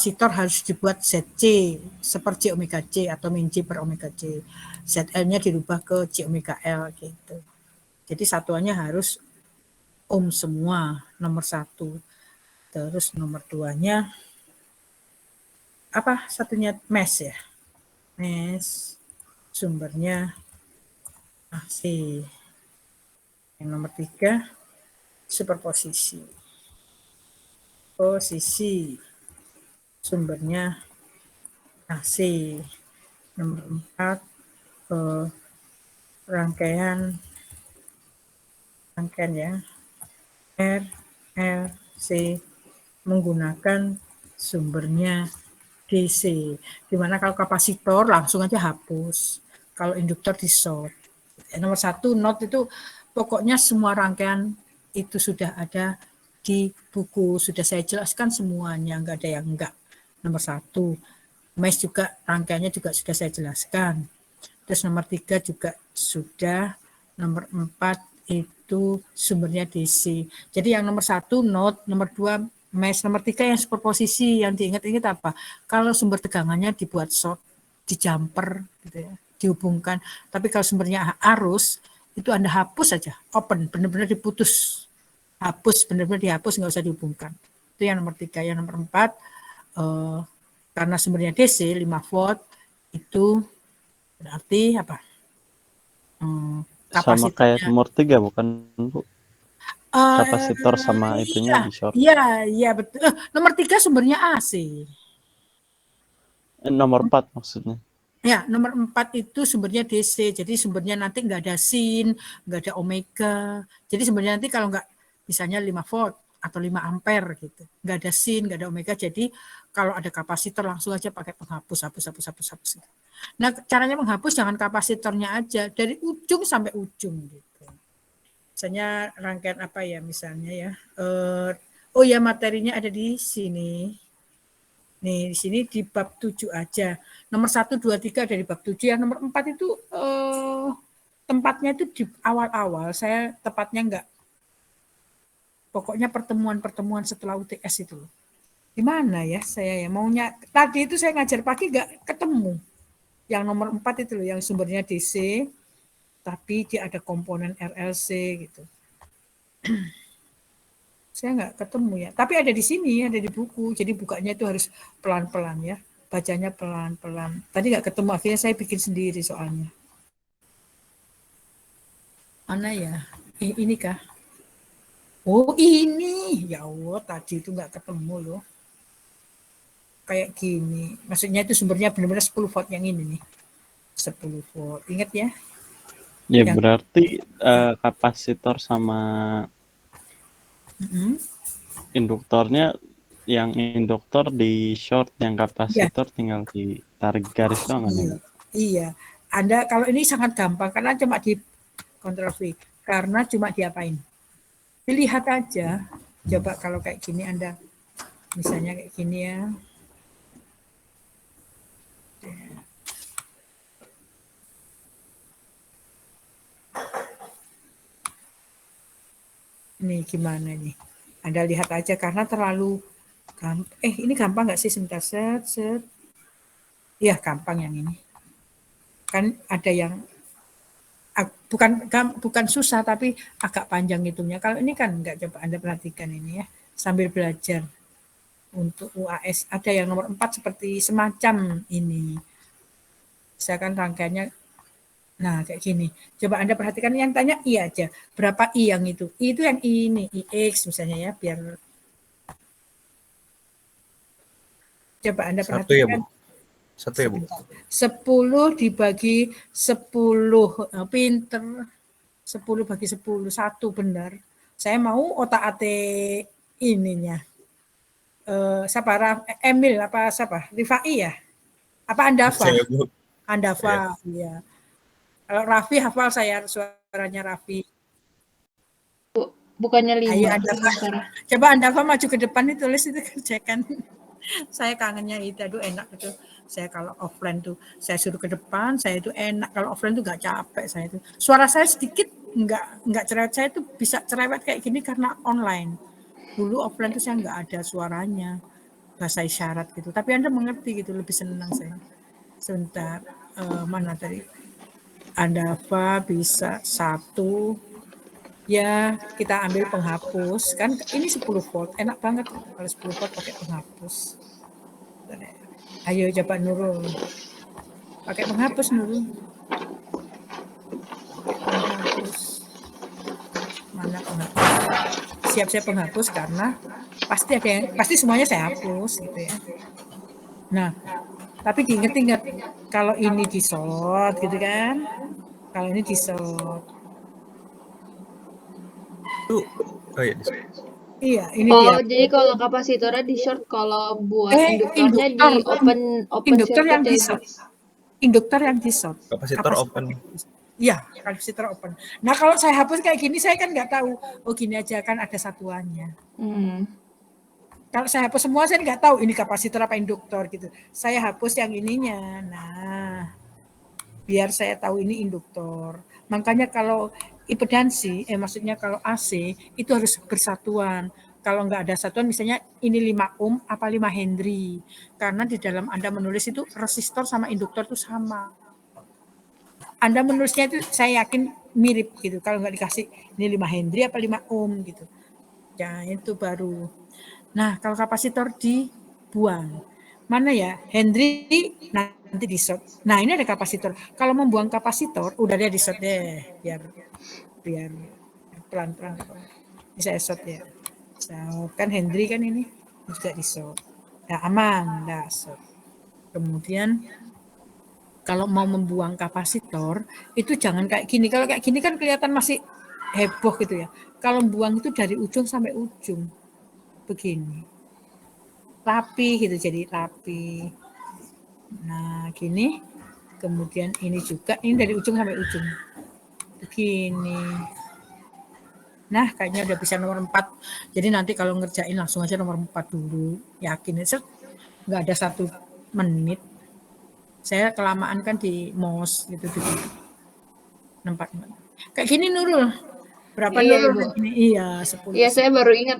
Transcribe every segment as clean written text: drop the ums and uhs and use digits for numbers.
kapasitor harus dibuat ZC seperti omega C atau min J per omega C. ZL-nya dirubah ke J omega L gitu. Jadi satuannya harus ohm semua, nomor 1. Terus nomor 2-nya apa satunya? Mesh ya. Mesh sumbernya AC. Yang nomor 3 superposisi. Posisi sumbernya AC. Nomor 4 rangkaian ya R, L, C menggunakan sumbernya DC. Dimana kalau kapasitor langsung aja hapus. Kalau induktor di short. Nomor 1 not itu pokoknya semua rangkaian itu sudah ada di buku. Sudah saya jelaskan semuanya, nggak ada yang enggak. Nomor 1. Mesh juga rangkaiannya juga sudah saya jelaskan. Terus nomor 3 juga sudah. Nomor 4 itu sumbernya DC. Jadi yang nomor 1 not, nomor 2 mesh, nomor 3 yang superposisi. Yang diingat-ingat apa? Kalau sumber tegangannya dibuat short, di jumper gitu ya, dihubungkan. Tapi kalau sumbernya arus, itu Anda hapus saja, open, benar-benar diputus. Hapus, benar-benar dihapus, nggak usah dihubungkan. Itu yang nomor 3. Yang nomor 4, karena sumbernya DC 5 volt, itu berarti apa? Sama kayak nomor 3 bukan Bu? Kapasitor sama itunya di short. Iya betul. Nomor 3 sumbernya AC. Nomor 4 maksudnya. Ya, nomor 4 itu sumbernya DC. Jadi sumbernya nanti nggak ada sin, nggak ada omega. Jadi sumbernya nanti kalau nggak misalnya 5 volt atau 5 ampere gitu. Nggak ada sin, nggak ada omega. Jadi kalau ada kapasitor langsung aja pakai penghapus, hapus. Nah, caranya menghapus jangan kapasitornya aja, dari ujung sampai ujung gitu. Misalnya rangkaian apa ya misalnya ya. Oh ya, materinya ada di sini. Nih, di sini di bab 7 aja. Nomor 1, 2, 3 dari bab 7. Yang nomor 4 itu tempatnya itu di awal-awal. Saya tepatnya enggak. Pokoknya pertemuan-pertemuan setelah UTS itu. Di mana ya saya ya maunya. Tadi itu saya ngajar pagi enggak ketemu. Yang nomor 4 itu loh, yang sumbernya DC. Tapi dia ada komponen RLC gitu. Saya nggak ketemu ya. Tapi ada di sini, ada di buku. Jadi bukanya itu harus pelan-pelan ya. Bacanya pelan-pelan. Tadi nggak ketemu, akhirnya saya bikin sendiri soalnya. Mana ya? Ini kah? Oh ini. Ya Allah, tadi itu nggak ketemu loh. Kayak gini. Maksudnya itu sumbernya benar-benar 10 volt yang ini nih. 10 volt. Ingat ya? Ya yang berarti kapasitor sama induktornya, yang induktor di short, yang kapasitor ya, tinggal ditarik garis doang. Iya. Anda kalau ini sangat gampang karena cuma di kontrol V. Karena cuma diapain? Dilihat aja. Coba kalau kayak gini Anda misalnya kayak gini ya. Nih gimana nih? Anda lihat aja karena terlalu ini gampang nggak sih? Sebentar, set. Iya gampang yang ini. Kan ada yang bukan susah tapi agak panjang itunya. Kalau ini kan nggak, coba Anda perhatikan ini ya sambil belajar. Untuk UAS ada yang nomor 4 seperti semacam ini. Misalkan rangkaiannya nah kayak gini. Coba Anda perhatikan, yang tanya I aja. Berapa I yang itu? I itu yang ini, IX misalnya ya, biar coba Anda perhatikan. Satu ya Bu. 10 dibagi 10. Pinter. 10 bagi 10. 1 benar. Saya mau otak atik ininya. Siapa? Emil apa siapa? Rifai ya? Apa Andafa? Andafa, iya. Kalau Raffi hafal saya suaranya Raffi. Bukannya 5. Ayo Andafa. Coba Andafa maju ke depan itu, tulis itu kerjakan. Saya kangennya itu, aduh enak itu. Saya kalau offline tuh saya suruh ke depan, saya itu enak. Kalau offline tuh nggak capek saya itu. Suara saya sedikit nggak cerewet, saya tuh bisa cerewet kayak gini karena online. Dulu offline tuh saya nggak ada suaranya. bahasa isyarat gitu. Tapi Anda mengerti gitu, lebih senang saya. Sebentar, mana tadi? Andafa bisa 1, ya kita ambil penghapus. Kan ini 10 volt, enak banget kalau 10 volt pakai penghapus. Ayo coba Nurul. Pakai penghapus Nurul. Pakai penghapus. Mana penghapus? Siap-siap penghapus karena pasti semuanya saya hapus gitu ya. Nah, tapi diingat-ingat kalau ini di-short gitu kan. Kalau ini di-short. Oh iya. Iya, ini Oh, dia. jadi kalau kapasitornya di short, kalau buat induktornya di open induktor yang circuit di ya, short. Induktor yang di short. Kapasitor open. Iya, kapasitor open. Nah, kalau saya hapus kayak gini, saya kan nggak tahu. Oh, gini aja kan ada satuannya. Kalau saya hapus semua, saya nggak tahu ini kapasitor apa induktor gitu. Saya hapus yang ininya. Nah, biar saya tahu ini induktor. Makanya kalau impedansi, maksudnya kalau AC, itu harus bersatuan. Kalau nggak ada satuan, misalnya ini 5 ohm apa 5 Henry. Karena di dalam Anda menulis itu resistor sama induktor itu sama. Anda menulisnya itu saya yakin mirip gitu. Kalau nggak dikasih ini 5 Henry apa 5 ohm gitu. Ya itu baru. Nah kalau kapasitor dibuang. Mana ya? Henry nanti di short. Nah ini ada kapasitor. Kalau membuang kapasitor, udah dia di short deh. Biar pelan-pelan. Bisa short ya. So, kan Henry kan ini juga di short. Nah aman, nah short. Kemudian kalau mau membuang kapasitor itu jangan kayak gini. Kalau kayak gini kan kelihatan masih heboh gitu ya. Kalau buang itu dari ujung sampai ujung. Begini. Rapi gitu, jadi rapi. Nah, gini. Kemudian ini juga, ini dari ujung sampai ujung. Begini. Nah, kayaknya udah bisa nomor 4. Jadi nanti kalau ngerjain langsung aja nomor 4 dulu. Yakin, nggak ada 1 menit. Saya kelamaan kan di MOS gitu. Tempat. Kayak gini Nurul. Berapa Iya, Nurul? Ibu. Ini, iya, 10. Iya, saya baru ingat.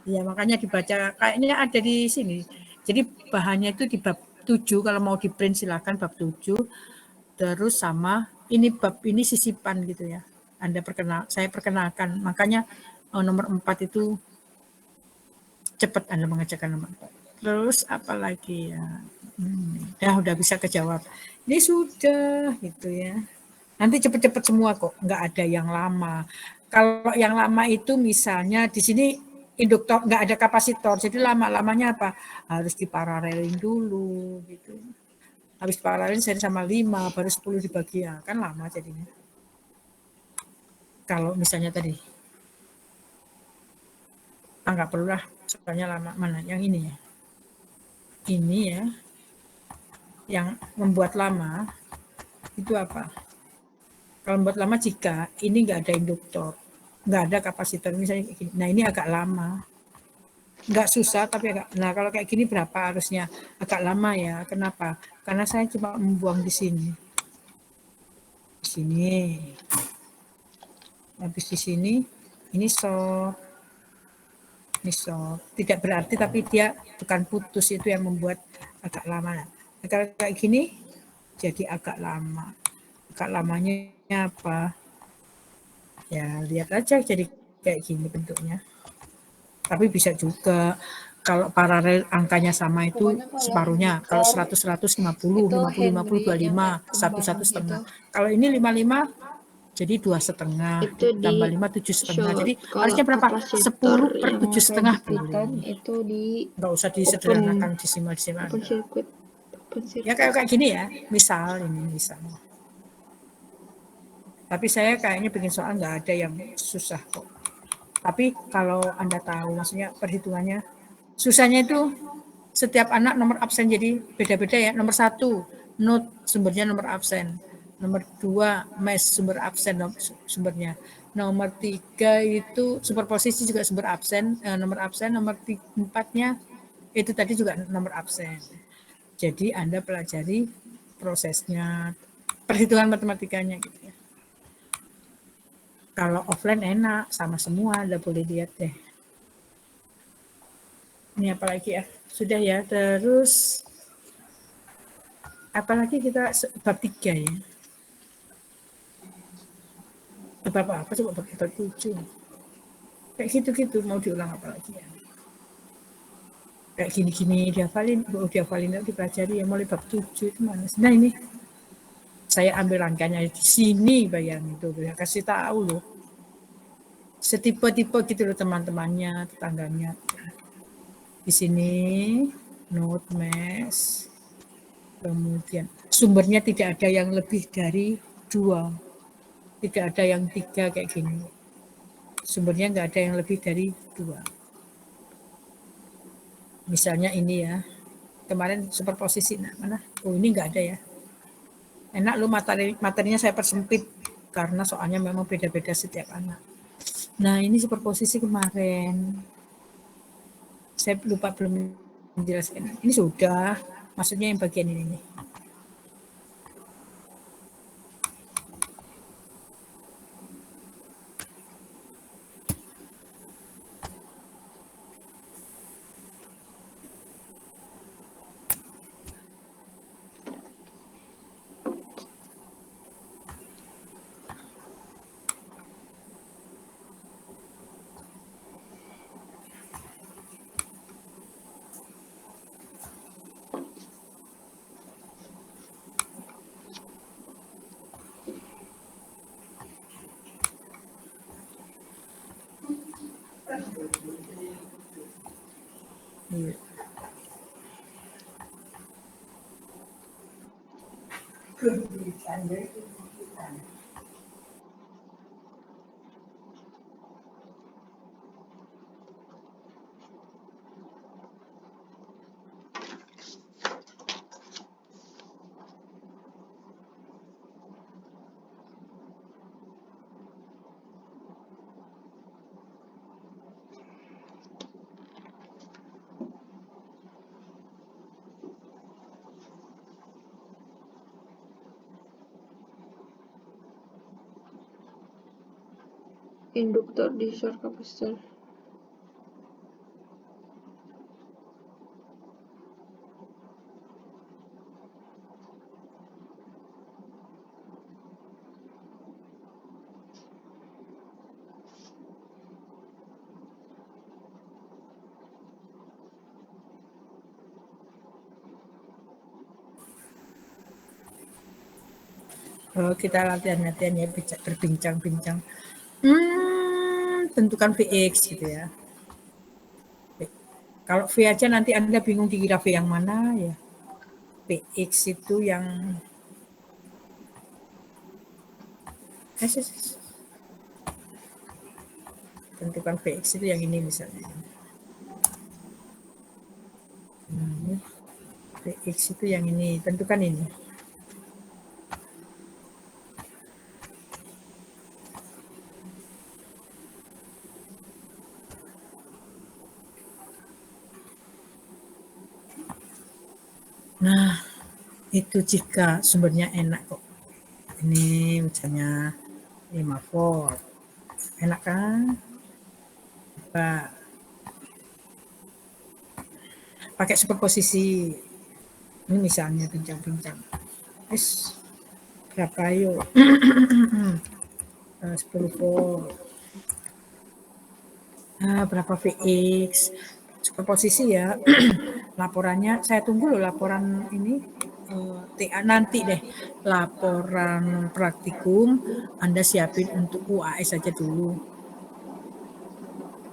Iya, makanya dibaca. Kayaknya ada di sini. Jadi bahannya itu di bab 7. Kalau mau di print silakan bab 7. Terus sama ini bab ini sisipan gitu ya. Saya perkenalkan. Makanya nomor 4 itu cepat Anda mengerjakan nomor 4. Terus apalagi ya. Udah bisa kejawab. Ini sudah gitu ya. Nanti cepet-cepet semua kok, nggak ada yang lama. Kalau yang lama itu misalnya di sini induktor nggak ada kapasitor, jadi lama-lamanya apa? Harus diparalelin dulu gitu. Habis paralelin seri sama 5, baru 10 dibagi, ya kan lama jadinya. Kalau misalnya tadi, nggak perlu lah, soalnya lama. Mana? Yang ini ya. Ini ya, yang membuat lama itu apa? Kalau membuat lama jika ini nggak ada induktor, nggak ada kapasitor misalnya gini. Nah ini agak lama, nggak susah tapi agak. Nah kalau kayak gini berapa harusnya agak lama ya? Kenapa? Karena saya cuma membuang di sini, habis di sini ini short, tidak berarti tapi dia bukan putus, itu yang membuat agak lama. Nah kalau kayak gini jadi agak lama. Agak lamanya apa? Ya lihat aja jadi kayak gini bentuknya. Tapi bisa juga kalau paralel angkanya sama itu separuhnya. Kalau 100 150, 50 50 25, 1 setengah. Kalau ini 55 jadi 2,5 tambah 5 7,5. Jadi harusnya berapa? 10 per 7,5 boleh. Itu di nggak usah disederhanakan disimal. open circuit. Ya kayak gini ya. Misal ini misalnya. Tapi saya kayaknya bikin soal nggak ada yang susah kok. Tapi kalau Anda tahu, maksudnya perhitungannya, susahnya itu setiap anak nomor absen jadi beda-beda ya. Nomor 1, note sumbernya nomor absen. Nomor 2, mes sumber absen sumbernya. Nomor 3 itu superposisi juga sumber absen, nomor absen. Nomor 4-nya itu tadi juga nomor absen. Jadi Anda pelajari prosesnya, perhitungan matematikanya gitu ya. Kalau offline enak, sama semua, Anda boleh lihat deh. Ini apalagi ya? Sudah ya. Terus apalagi kita bab 3 ya. Bab apa coba bab 7. Kayak gitu-gitu mau diulang apalagi ya. Kayak gini-gini dihafalin dipelajari ya mulai bab 7 itu mana. Nah ini saya ambil rangkaiannya di sini bayangin tuh ya kasih tahu loh. Setipe-tipe gitu loh teman-temannya, tetangganya. Di sini note mes. Kemudian sumbernya tidak ada yang lebih dari 2. Tidak ada yang 3 kayak gini. Sumbernya nggak ada yang lebih dari 2. Misalnya ini ya. Kemarin superposisi nah mana? Oh ini nggak ada ya. Enak loh materinya saya persempit karena soalnya memang beda-beda setiap anak. Nah ini superposisi kemarin. Saya lupa belum menjelaskan. Ini sudah, maksudnya yang bagian ini nih. Iya. Induktor di short kapasitor. Kita latihan-latihan ya, berbincang-bincang. Tentukan Vx gitu ya. Kalau V aja nanti Anda bingung dikira V yang mana ya. Vx itu yang tentukan Vx itu yang ini misalnya. Vx itu yang ini, tentukan ini. Nah, itu jika sumbernya enak kok. Ini misalnya 5 volt. Enak kan? Pakai superposisi. Ini misalnya bincang-bincang. Berapa yuk? 10 volt. Nah, berapa Vx? Superposisi ya. Laporannya saya tunggu loh laporan ini TA nanti deh. Laporan praktikum Anda siapin untuk UAS saja dulu.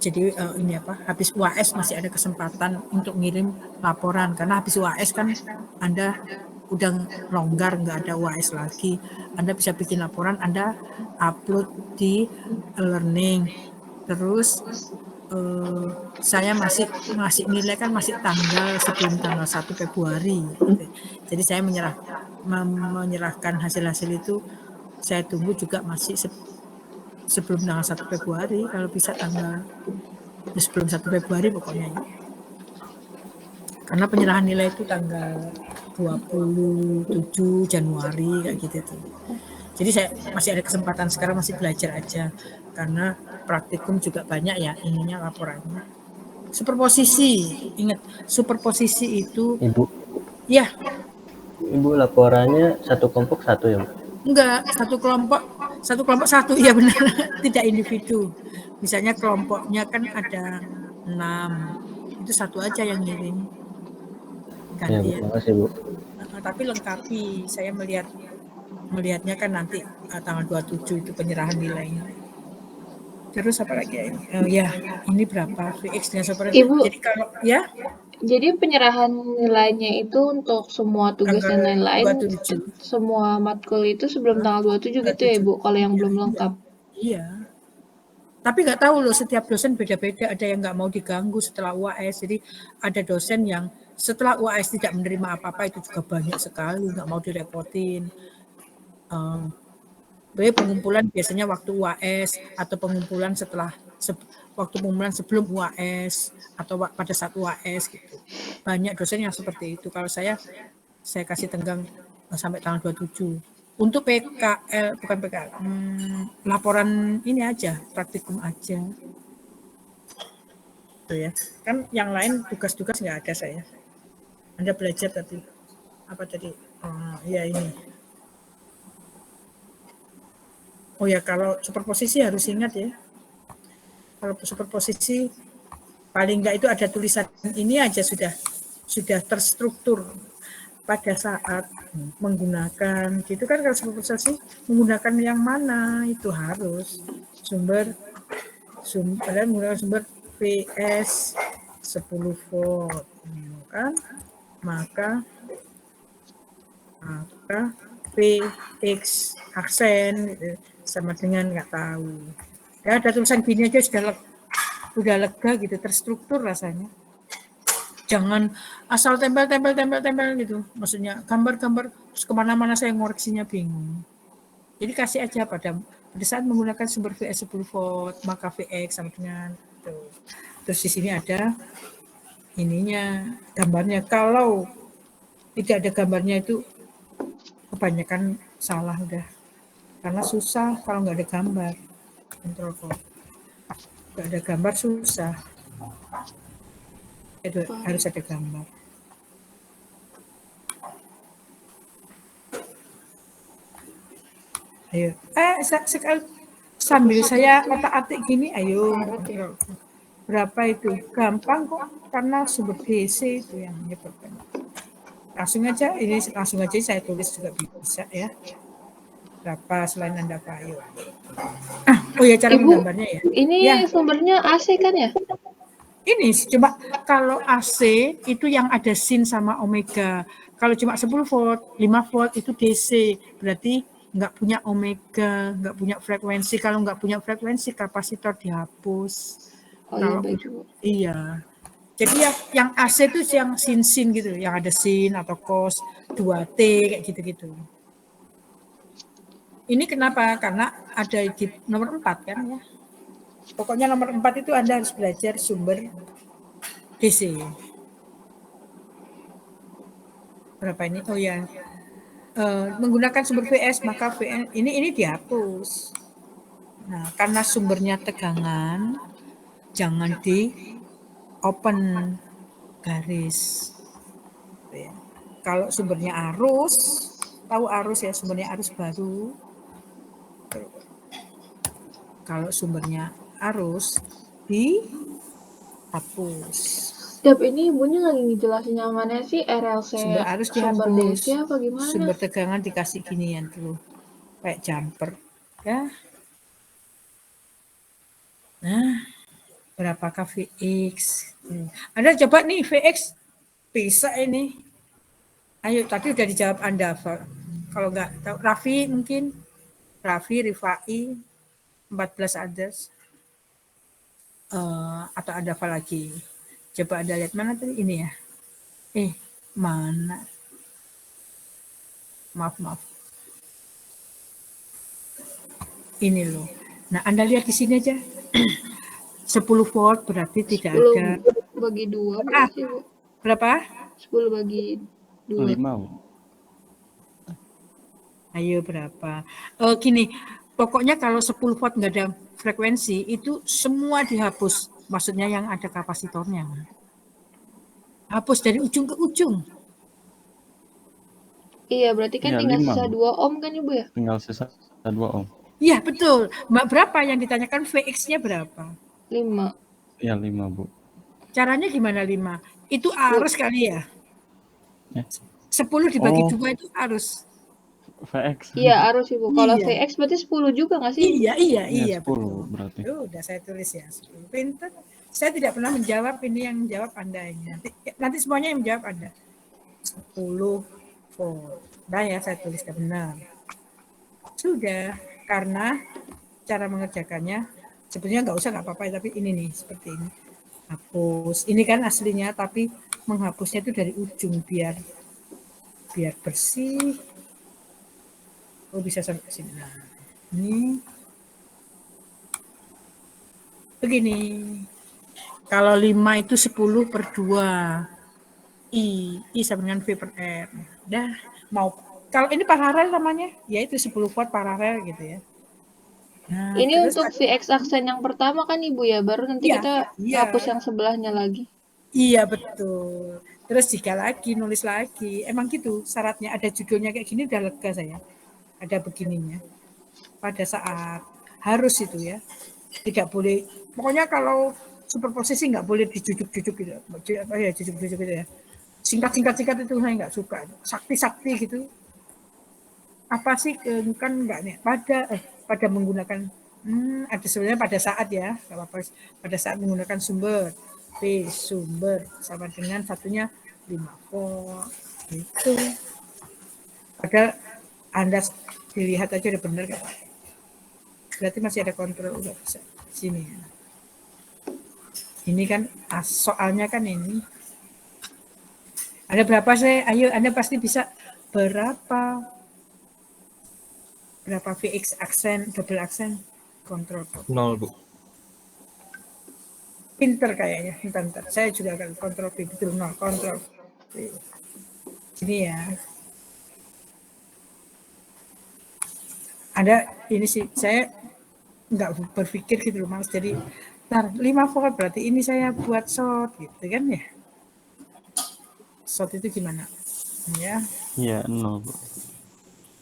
Jadi ini apa? Habis UAS masih ada kesempatan untuk ngirim laporan karena habis UAS kan Anda udah longgar, nggak ada UAS lagi. Anda bisa bikin laporan, Anda upload di learning. Terus saya masih nilai kan masih sebelum tanggal 1 Februari. Jadi saya menyerahkan hasil-hasil itu saya tunggu juga masih sebelum tanggal 1 Februari, kalau bisa sebelum 1 Februari pokoknya. Karena penyerahan nilai itu tanggal 27 Januari kayak gitu tuh. Jadi saya masih ada kesempatan sekarang masih belajar aja karena praktikum juga banyak ya ininya laporannya. superposisi. Ingat, superposisi itu Ibu, ya Ibu laporannya satu kelompok satu ya, Mbak? enggak satu kelompok satu, ya benar. Tidak individu. Misalnya kelompoknya kan ada 6, itu satu aja yang ngirim Ya, Bu. gantian. Makasih, Bu. Tapi lengkapi, saya melihatnya kan nanti tanggal 27 itu penyerahan nilainya. Terus apa lagi ya ini? Ya, ini berapa VX-nya seperti. Ibu, Jadi kalau ya jadi penyerahan nilainya itu untuk semua tugas dan tanggal lain-lain, 27. semua matkul itu sebelum tanggal 27 gitu ya, 27. Ibu, kalau yang Iya, belum iya. lengkap. Iya. Tapi nggak tahu loh, setiap dosen beda-beda. Ada yang nggak mau diganggu setelah UAS. Jadi ada dosen yang setelah UAS tidak menerima apa-apa, itu juga banyak sekali, nggak mau direpotin. Pengumpulan biasanya waktu UAS atau pengumpulan waktu pengumpulan sebelum UAS atau pada saat UAS gitu. Banyak dosen yang seperti itu. Kalau saya kasih tenggang sampai tanggal 27. Untuk PKL, bukan PKL, laporan ini aja, praktikum aja. Gitu ya. Kan yang lain tugas-tugas nggak ada saya. Anda belajar tadi. Apa tadi? Ya ini. Oh ya, kalau superposisi harus ingat ya. Kalau superposisi paling enggak itu ada tulisan ini aja sudah terstruktur pada saat menggunakan gitu kan. Kalau superposisi menggunakan yang mana itu harus sumber menggunakan sumber PS 10 volt kan, maka PX aksen gitu, sama dengan nggak tahu. Ya ada tulisan gini aja udah lega gitu, terstruktur rasanya. Jangan asal tempel gitu. Maksudnya gambar-gambar terus kemana-mana saya ngoreksinya bingung. Jadi kasih aja pada saat menggunakan sumber VS 10 volt maka VX sama dengan itu. Terus di sini ada ininya gambarnya. Kalau tidak ada gambarnya itu kebanyakan salah udah. Karena susah kalau nggak ada gambar. Kontrol kok. Nggak ada gambar susah. Harus ada gambar. Ayo. Sambil saya otak-atik gini, ayo. Berapa itu? Gampang kok. Karena sumber DC itu yang menyebabkan. Langsung aja saya tulis juga bisa ya. Berapa selain Anda Pak? Ayo. Oh ya, cara menggambarnya ya. Ini ya. Sumbernya AC kan ya? Ini coba kalau AC itu yang ada sin sama omega. Kalau cuma 10 volt, 5 volt itu DC. Berarti nggak punya omega, nggak punya frekuensi. Kalau nggak punya frekuensi, kapasitor dihapus. Oh iya, baik. Iya. Jadi yang AC itu yang sin gitu, yang ada sin atau cos 2T kayak gitu-gitu. Ini kenapa? Karena ada di nomor 4 kan ya. Pokoknya nomor 4 itu Anda harus belajar sumber DC. Berapa ini? Oh ya. Menggunakan sumber VS maka VN ini dihapus. Nah, karena sumbernya tegangan jangan di open garis. Kalau sumbernya arus, tahu arus ya, sumbernya arus baru. Kalau sumbernya arus dihapus. Dap, ini ibunya lagi ngejelasin yang mana sih? RLC sumber arus sumber dihapus, DC apa gimana? Sumber tegangan dikasih ginian tuh, kayak jumper ya. Nah, berapakah VX? Anda coba nih VX bisa ini. Ayo, tadi udah dijawab Anda, kalau nggak tahu Raffi mungkin, Rifai 14 others, atau ada apa lagi? Coba Anda lihat mana tadi ini ya? Mana? Maaf. Ini loh. Nah, Anda lihat di sini aja. 10 volt berarti tidak 10 ada. bagi 2 berarti, Bu. Berapa? 10 bagi 2. 5. Ayo berapa? Gini, pokoknya kalau 10 volt nggak ada frekuensi, itu semua dihapus. maksudnya yang ada kapasitornya. Hapus dari ujung ke ujung. Iya, berarti kan Iya, tinggal 5, sisa Bu. 2 ohm kan Ibu ya? Tinggal sisa 2 ohm. Iya, betul. Mbak, berapa yang ditanyakan VX-nya berapa? 5. Iya, 5, Bu. Caranya gimana 5? Itu arus kali ya? Ya. 10 dibagi Oh. 2 itu arus. VX. Iya, arus Ibu. Kalau Iya. VX berarti 10 juga nggak sih? Iya, Iya, 10 betul. berarti. Udah saya tulis ya. 10. Pintar. Saya tidak pernah menjawab, ini yang jawab Anda ini. Nanti semuanya yang menjawab Anda. 10 volt. Nah ya, saya tuliskan benar. Sudah, karena cara mengerjakannya sebetulnya nggak usah, nggak apa-apa, tapi ini nih seperti ini. Hapus. Ini kan aslinya, tapi menghapusnya itu dari ujung biar bersih. Oh, bisa sampai ke sini. Nah, ini begini. Kalau 5 itu 10 per 2. I sama dengan V per R. Dah, mau kalau ini paralel namanya, yaitu 10 watt paralel gitu ya. Nah, Ini terus untuk VX aksen yang pertama kan Ibu ya, baru nanti Iya, kita iya. hapus yang sebelahnya lagi. Iya, betul. Terus jika lagi nulis lagi, emang gitu syaratnya, ada judulnya kayak gini udah lega saya. Ada begininya. Pada saat harus itu ya. Tidak boleh, pokoknya kalau superposisi nggak boleh dijujuk-jujuk gitu. Apa ya, jujuk-jujuk gitu ya. Singkat-singkat itu saya nggak suka. Sakti-sakti gitu. Apa sih kan nggak nih? Pada menggunakan ada sebenarnya pada saat ya, nggak apa-apa. Pada saat menggunakan sumber sumber sama dengan satunya 5 volt itu. Padahal Anda dilihat aja udah benar kan? Berarti masih ada kontrol, udah bisa sini. Ini kan soalnya kan ini ada berapa sih? Ayo Anda pasti bisa berapa VX aksen, double aksen, kontrol. 0, Bu. Pinter kayaknya, pinter. Saya juga akan kontrol V, betul, 0, kontrol V. Ini ya. Ada ini sih, saya nggak berpikir gitu loh, Mas. Jadi, 5 volt berarti ini saya buat short gitu kan ya. Short itu gimana? Ya, Iya, 0, Bu.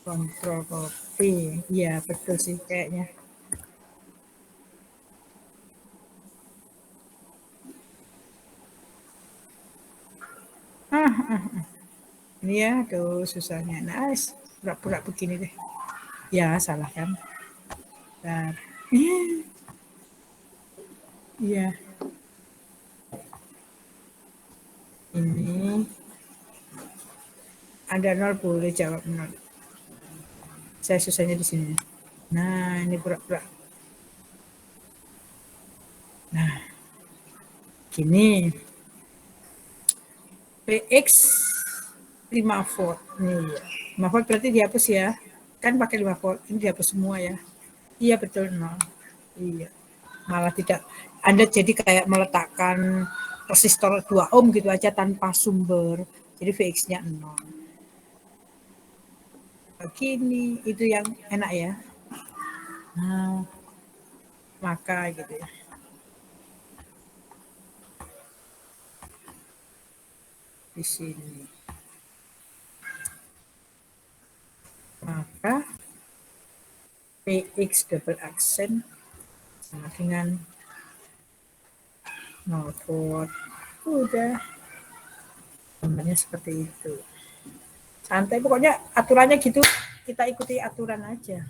kontrol V. Iya, betul sih kayaknya. Ini ya, tuh susahnya. Nice. Pura-pura begini deh. Ya, salah kan. Bentar. Iya. Ini Anda 0 boleh jawab 0. Saya susahnya di sini. Nah, ini pura-pura. Nah, gini. PX 5 volt. Nih, 5 volt berarti dihapus ya. Kan pakai 5 volt. Ini dihapus semua ya. Iya, betul. 0. Iya. Malah tidak. Anda jadi kayak meletakkan resistor 2 ohm gitu aja tanpa sumber. Jadi VX-nya 0. Begini, itu yang enak ya. Nah, maka gitu ya. Di sini. Maka PX double aksen sama dengan 0 volt. Udah. Gambarnya seperti itu. Santai, pokoknya aturannya gitu. Kita ikuti aturan aja.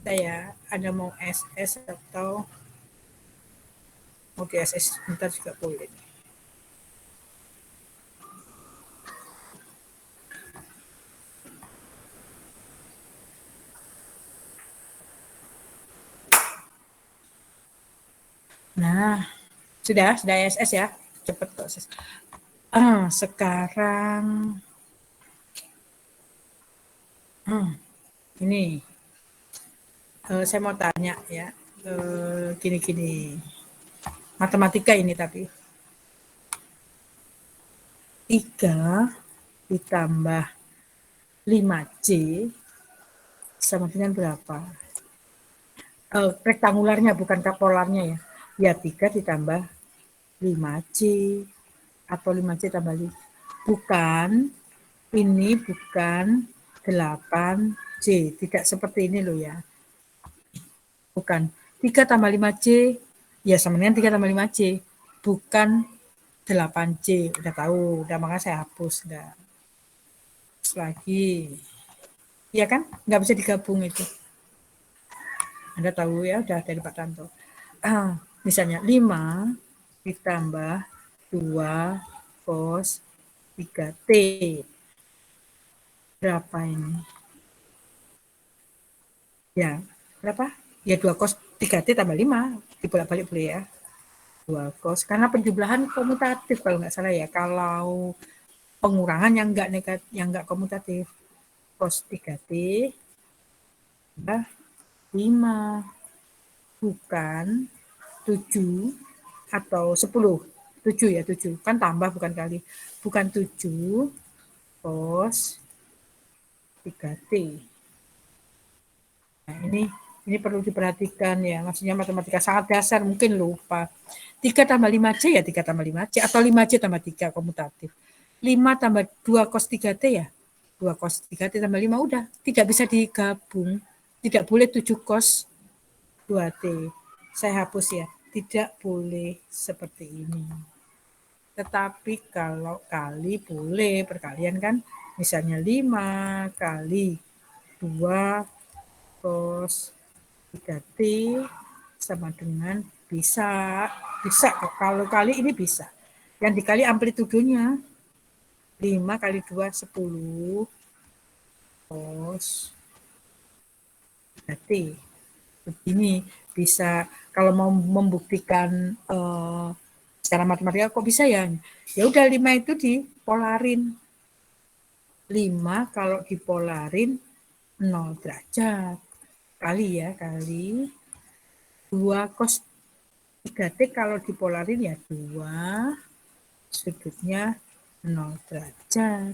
Saya ada mau SS atau mau di SS sebentar juga boleh. Nah, sudah SS ya, cepet kok. Sekarang ini saya mau tanya ya, gini-gini, matematika ini tapi 3 ditambah 5C sama dengan berapa? Rektangularnya bukan kapolarnya ya. Ya 3 ditambah 5C atau 5C tambah 5. Bukan, ini bukan 8C. Tidak seperti ini loh ya. Bukan. 3 tambah 5C, ya sama dengan 3 tambah 5C. Bukan 8C. Udah tahu, udah makanya saya hapus. Udah. Terus lagi. Iya kan? Nggak bisa digabung itu. Anda tahu ya, udah dari Pak Tanto. Misalnya 5 ditambah 2 cos 3T. Berapa ini? Ya, berapa? Ya 2 cos 3T tambah 5. Dibolak-balik boleh ya. 2 cos. Karena penjumlahan komutatif kalau nggak salah ya. Kalau pengurangan yang nggak negatif, yang nggak komutatif. Cos 3T tambah 5. Bukan 7 atau 10. 7 ya, 7. Kan tambah bukan kali. Bukan 7 cos 3T. Nah, ini perlu diperhatikan ya. Maksudnya matematika sangat dasar, mungkin lupa. 3 tambah 5C ya 3 tambah 5C. Atau 5C tambah 3 komutatif. 5 tambah 2 cos 3T ya. 2 cos 3T tambah 5 udah. Tidak bisa digabung. Tidak boleh 7 cos 2T. Saya hapus ya. Tidak boleh seperti ini. Tetapi kalau kali boleh, perkalian kan. Misalnya 5 kali 2 cos 3T sama dengan bisa kalau kali ini bisa. Yang dikali amplitudenya 5 kali 2 10 cos 3T. Begini bisa kalau mau membuktikan secara matematika kok bisa ya? Ya udah 5 itu dipolarin. 5 kalau dipolarin 0 derajat. Kali ya, kali 2 cos 3T kalau dipolarin ya 2 sudutnya 0 derajat.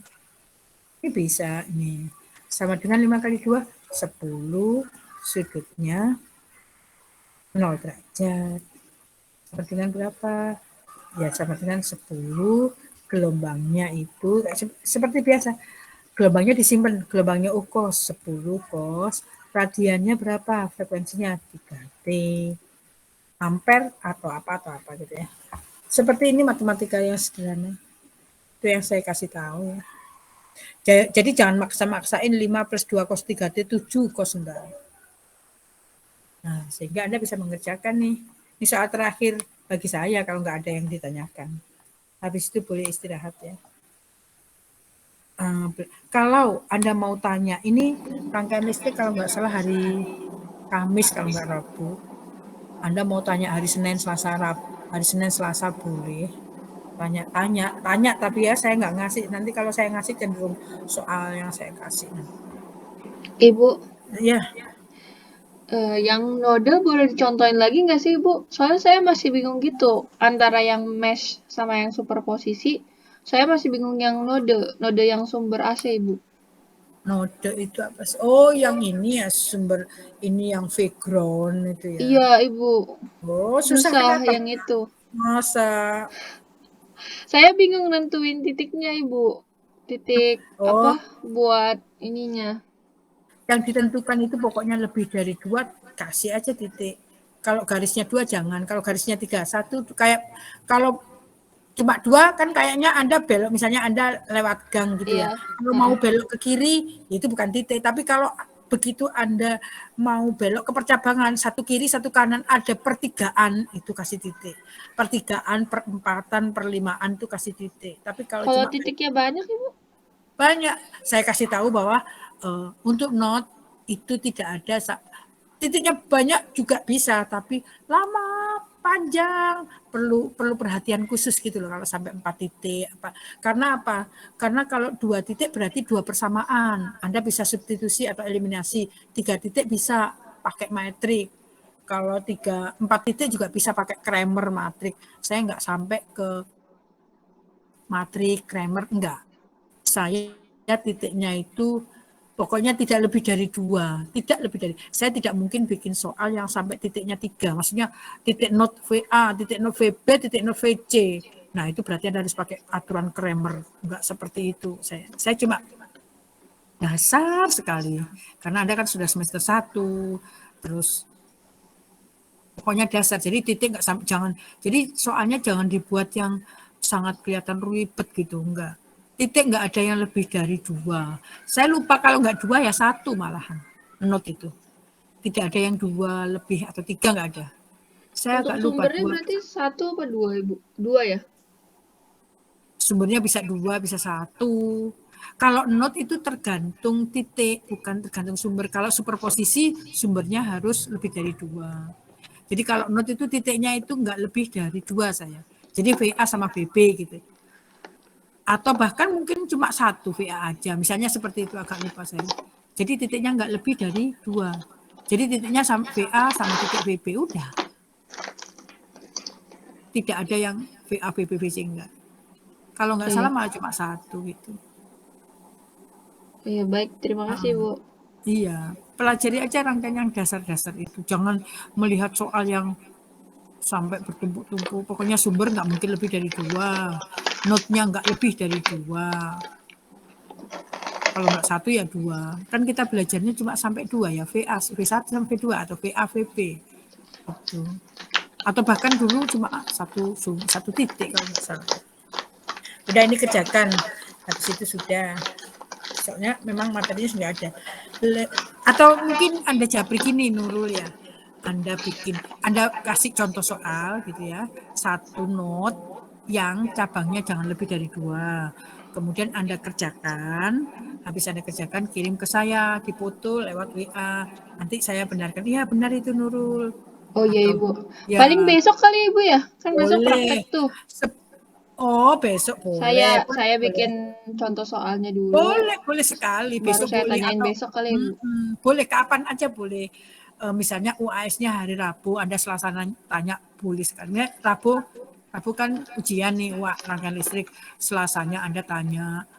Ini bisa nih. Sama dengan 5 kali 2 10 sudutnya 0 derajat. Sama dengan berapa? Ya sama dengan 10 gelombangnya itu seperti biasa. Gelombangnya disimpan, gelombangnya U cos 10 cos, radiannya berapa? Frekuensinya 3T. Ampere atau apa gitu ya. Seperti ini matematika yang sederhana. Itu yang saya kasih tahu ya. Jadi jangan maksa-maksain 5 plus 2 cos 3T 7 cos enggak. Nah, sehingga Anda bisa mengerjakan nih. Ini soal terakhir bagi saya kalau nggak ada yang ditanyakan. Habis itu boleh istirahat ya. Kalau Anda mau tanya, ini rangkaian listrik kalau nggak salah hari Kamis kalau nggak Rabu. Anda mau tanya hari Senin, Selasa, Rabu, hari Senin, Selasa boleh. Tanya, tapi ya saya nggak ngasih. Nanti kalau saya ngasih cenderung soal yang saya kasih. Ibu, Ya, yang node boleh dicontohin lagi nggak sih, Ibu? Soalnya saya masih bingung gitu antara yang mesh sama yang superposisi. Saya masih bingung yang node yang sumber AC, Ibu. node itu apa sih? Oh, yang ini ya sumber ini yang background itu ya. Iya, Ibu. Oh, susah Susah kenapa? yang itu. Masa Saya bingung nentuin titiknya, Ibu. Titik oh, apa buat ininya. yang ditentukan itu pokoknya lebih dari 2 kasih aja titik. Kalau garisnya 2 jangan. Kalau garisnya 3 1 kayak kalau cuma 2 kan kayaknya Anda belok misalnya Anda lewat gang gitu ya. Iya. Kalau mau belok ke kiri itu bukan titik, tapi kalau begitu Anda mau belok ke percabangan satu kiri satu kanan ada pertigaan itu kasih titik. Pertigaan, perempatan, perlimaan itu kasih titik. Tapi kalau Kalau cuma titiknya banyak, Ibu? banyak saya kasih tahu bahwa untuk not itu tidak ada titiknya banyak juga bisa tapi lama panjang perlu perhatian khusus gitu loh kalau sampai 4 titik apa karena apa karena kalau 2 titik berarti 2 persamaan Anda bisa substitusi atau eliminasi 3 titik bisa pakai metrik kalau 4 titik juga bisa pakai Cramer matrik saya nggak sampai ke matrik Cramer enggak saya titiknya itu Pokoknya tidak lebih dari 2, tidak lebih dari. Saya tidak mungkin bikin soal yang sampai titiknya 3, maksudnya titik not VA, titik not VB, titik not VC. Nah, itu berarti Anda harus pakai aturan Kramer, enggak seperti itu. Saya cuma dasar sekali, karena Anda kan sudah semester 1, terus pokoknya dasar. Jadi titik enggak sampai, jangan. Jadi soalnya jangan dibuat yang sangat kelihatan ribet gitu, enggak. Titik enggak ada yang lebih dari 2. Saya lupa kalau enggak 2 ya 1 malahan. Not itu. Tidak ada yang 2 lebih atau 3 enggak ada. Saya Untuk agak lupa sumbernya 2. berarti 1 apa 2, Ibu? 2 ya? Sumbernya bisa 2, bisa 1. Kalau not itu tergantung titik, bukan tergantung sumber. Kalau superposisi sumbernya harus lebih dari 2. Jadi kalau not itu titiknya itu enggak lebih dari 2 saya. Jadi VA sama VB gitu. Atau bahkan mungkin cuma 1 VA aja. Misalnya seperti itu, agak lupa saya. Jadi titiknya enggak lebih dari 2. Jadi titiknya sama VA sama titik VB udah. Tidak ada yang VA, VB, VC enggak. Kalau enggak salah malah cuma 1 gitu. Iya, baik. Terima kasih, Bu. Iya, pelajari aja rangkaian yang dasar-dasar itu. Jangan melihat soal yang sampai bertumpuk-tumpuk. Pokoknya sumber nggak mungkin lebih dari 2. Note-nya nggak lebih dari 2. Kalau nggak 1 ya 2. Kan kita belajarnya cuma sampai 2 ya. VA, V1 sampai 2 atau VA, VB. Gitu. Atau bahkan dulu cuma satu titik kalau nggak salah. Udah ini kerjakan. Habis itu sudah. Soalnya memang materinya sudah ada. Atau mungkin Anda japri gini Nurul ya. Anda kasih contoh soal gitu ya. 1 note yang cabangnya jangan lebih dari 2. Kemudian Anda kerjakan, habis Anda kerjakan kirim ke saya, dipoto lewat WA. Nanti saya benarkan, iya benar itu Nurul. Oh iya, Ibu. Ya, Paling besok kali, Ibu ya? Kan besok boleh. praktek tuh. Oh, besok boleh. Saya bikin contoh soalnya dulu. Boleh sekali. Baru Besok saya boleh tanyain atau besok kali, Ibu. boleh kapan aja boleh. Misalnya UAS-nya hari Rabu, Anda Selasa tanya boleh sekali. Rabu kan ujian nih rangkaian listrik. Selasanya Anda tanya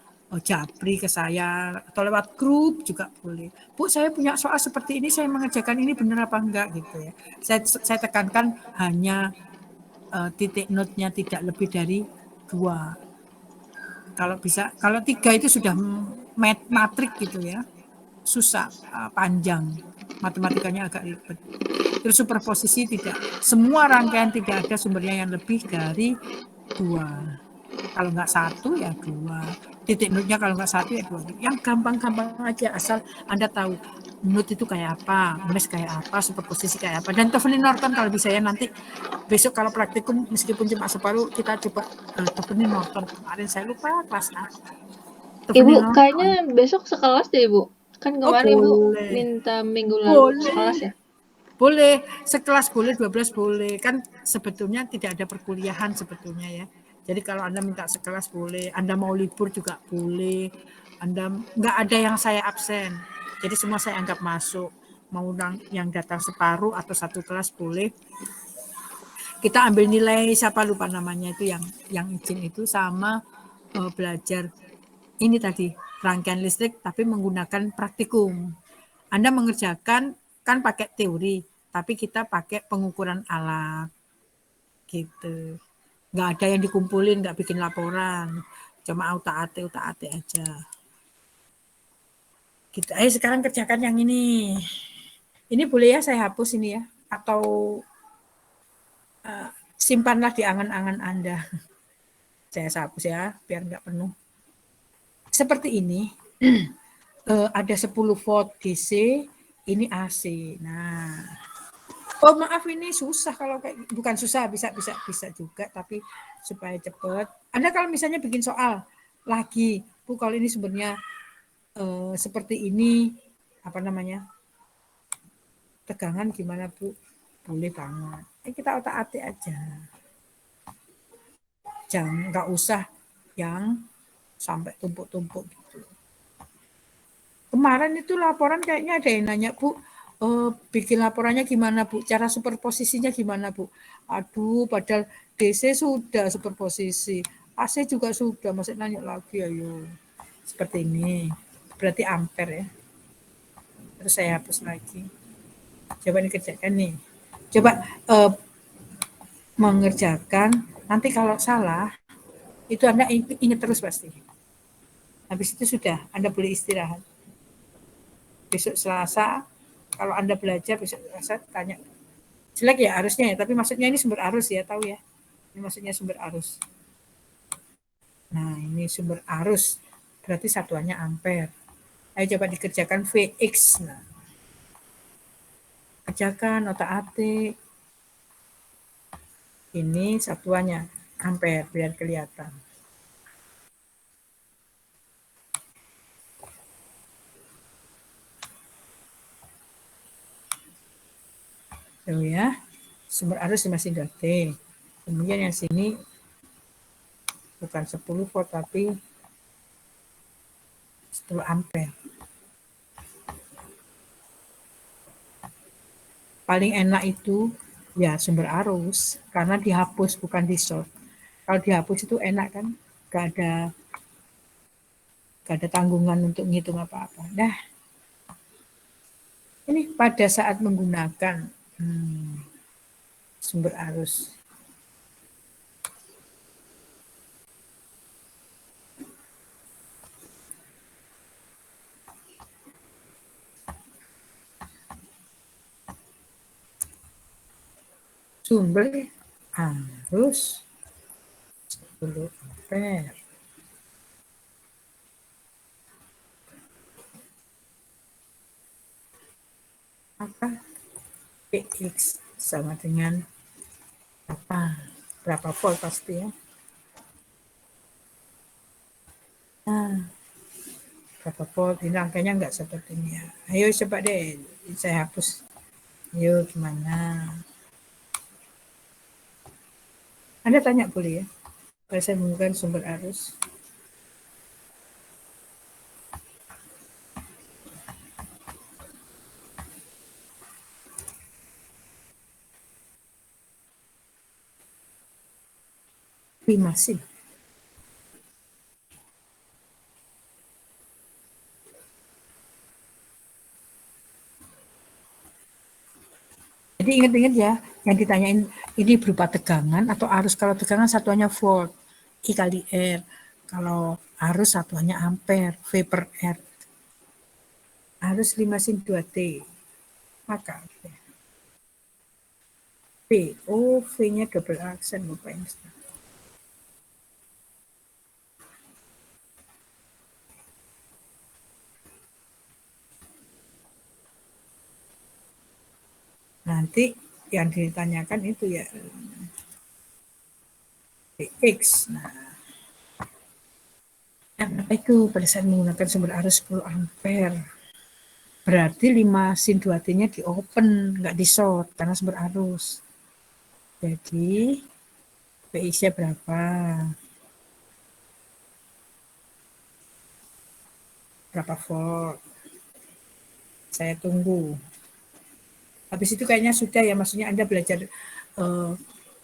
japri ke saya atau lewat grup juga boleh. Bu, saya punya soal seperti ini, saya mengerjakan ini benar apa enggak gitu ya. Saya tekankan hanya titik note-nya tidak lebih dari 2. Kalau bisa, kalau 3 itu sudah matrik gitu ya, susah, panjang, matematikanya agak ribet. Terus superposisi tidak, semua rangkaian tidak ada sumbernya yang lebih dari 2. Kalau nggak 1 ya 2. Titik note-nya kalau nggak 1 ya 2. Yang gampang-gampang aja, asal Anda tahu note itu kayak apa, mesh kayak apa, superposisi kayak apa. Dan Toffoli Norton kalau bisa ya nanti besok kalau praktikum meskipun cuma separuh kita coba Toffoli Norton. Kemarin saya lupa kelas A. Ibu, kayaknya besok sekelas deh, Ibu. Kan kemarin Ibu minta minggu lalu sekelas ya? Boleh, sekelas boleh, 12 boleh. Kan sebetulnya tidak ada perkuliahan sebetulnya ya. Jadi kalau Anda minta sekelas boleh, Anda mau libur juga boleh. Anda nggak ada yang saya absen. Jadi semua saya anggap masuk. Mau yang datang separuh atau 1 kelas boleh. Kita ambil nilai siapa lupa namanya itu yang izin itu sama belajar ini tadi rangkaian listrik tapi menggunakan praktikum. Anda mengerjakan kan pakai teori, tapi kita pakai pengukuran alat gitu. Nggak ada yang dikumpulin, nggak bikin laporan, cuma utak-atik aja. Gitu. Ayo sekarang kerjakan yang ini. Ini boleh ya saya hapus ini ya, atau simpanlah di angan-angan Anda. Saya hapus ya, biar nggak penuh. Seperti ini, ada 10 volt DC, ini AC. Nah, oh maaf ini susah kalau kayak bukan susah bisa juga tapi supaya cepat. Anda kalau misalnya bikin soal lagi, Bu kalau ini sebenarnya seperti ini apa namanya? Tegangan gimana Bu? Boleh banget. Kita otak-atik aja. Jangan nggak usah yang sampai tumpuk-tumpuk gitu. Kemarin itu laporan kayaknya ada yang nanya Bu, bikin laporannya gimana Bu? Cara superposisinya gimana Bu? Aduh, padahal DC sudah superposisi, AC juga sudah, masih nanya lagi ayo. Seperti ini, berarti ampere ya. Terus saya hapus lagi. Coba dikerjakan nih. Coba mengerjakan, nanti kalau salah, itu Anda ingat terus pasti. Habis itu sudah, Anda boleh istirahat. Besok Selasa, kalau Anda belajar, besok Selasa tanya. Jelek ya arusnya ya, tapi maksudnya ini sumber arus ya, tahu ya. Ini maksudnya sumber arus. Nah, ini sumber arus, berarti satuannya ampere. Ayo coba dikerjakan Vx. Nah, kerjakan, otak-atik. Ini satuannya ampere, biar kelihatan. Tuh ya, sumber arus 5 sin 2T. Kemudian yang sini bukan 10 volt tapi 10 ampere. Paling enak itu ya sumber arus karena dihapus bukan di short. Kalau dihapus itu enak kan, gak ada tanggungan untuk ngitung apa-apa. Nah, ini pada saat menggunakan sumber arus. Sumber arus 10 ampere. Maka Px sama dengan apa? Berapa volt pasti ya? Nah, berapa volt? Ini angkanya enggak seperti ini ya. Ayo coba deh, saya hapus. Ayo gimana? Anda tanya boleh ya? Kalau saya menggunakan sumber arus. Masih. Jadi ingat-ingat ya, yang ditanyain ini berupa tegangan atau arus. Kalau tegangan satuannya volt, I kali R. Kalau arus satuannya ampere, V per R. Arus 5 sin 2T. Maka P, oh V-nya double aksen Bapak Ibu. Nanti yang ditanyakan itu ya Px. Nah, apa itu pada saat menggunakan sumber arus 10 ampere? Berarti 5 sin 2T-nya di open, nggak di short karena sumber arus. Jadi Px-nya berapa? Berapa volt? Saya tunggu. Habis itu kayaknya sudah ya, maksudnya Anda belajar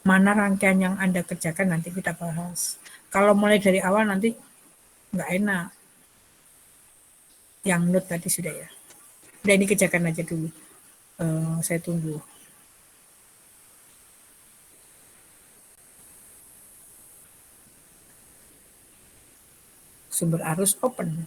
mana rangkaian yang Anda kerjakan nanti kita bahas. Kalau mulai dari awal nanti nggak enak. Yang note tadi sudah ya. Udah ini kerjakan aja dulu. Saya tunggu. Sumber arus open.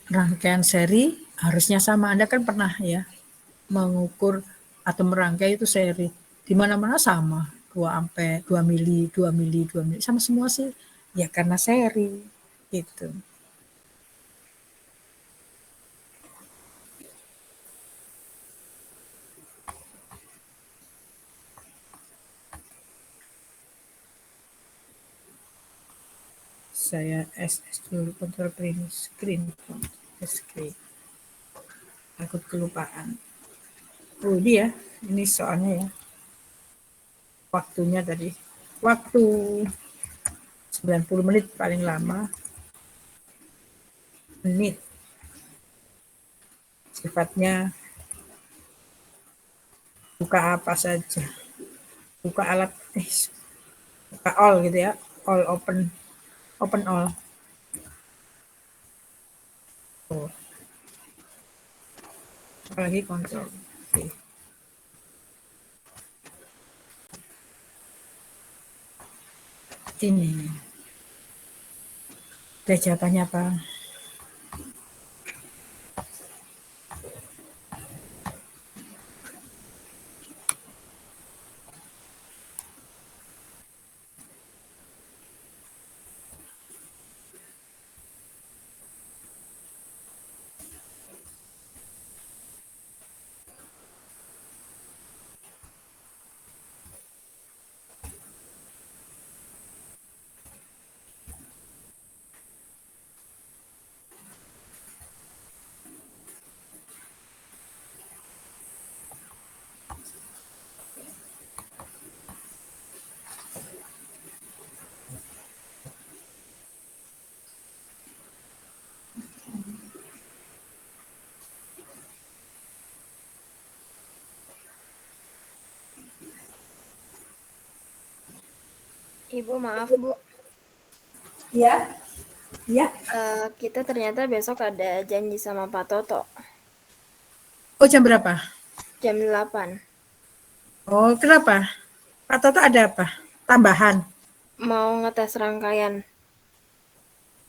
Rangkaian seri harusnya sama. Anda kan pernah ya mengukur atau merangkai itu seri. Di mana-mana sama. 2 ampere, 2 mili, 2 mili, 2 mili. Sama semua sih. Ya karena seri. Gitu. Saya SS dulu, control print screen. Takut kelupaan. Oh dia, ini soalnya ya. waktunya tadi. Waktu 90 menit paling lama. Menit. Sifatnya buka apa saja. Buka alat, buka all gitu ya. All open all. Oh. Apalagi kontrol. Oke. Ini. Ada jawabannya apa? Ibu, maaf Bu. Iya. Iya. Kita ternyata besok ada janji sama Pak Toto. Oh, jam berapa? Jam 8. Oh, kenapa? Pak Toto ada apa? Tambahan? Mau ngetes rangkaian.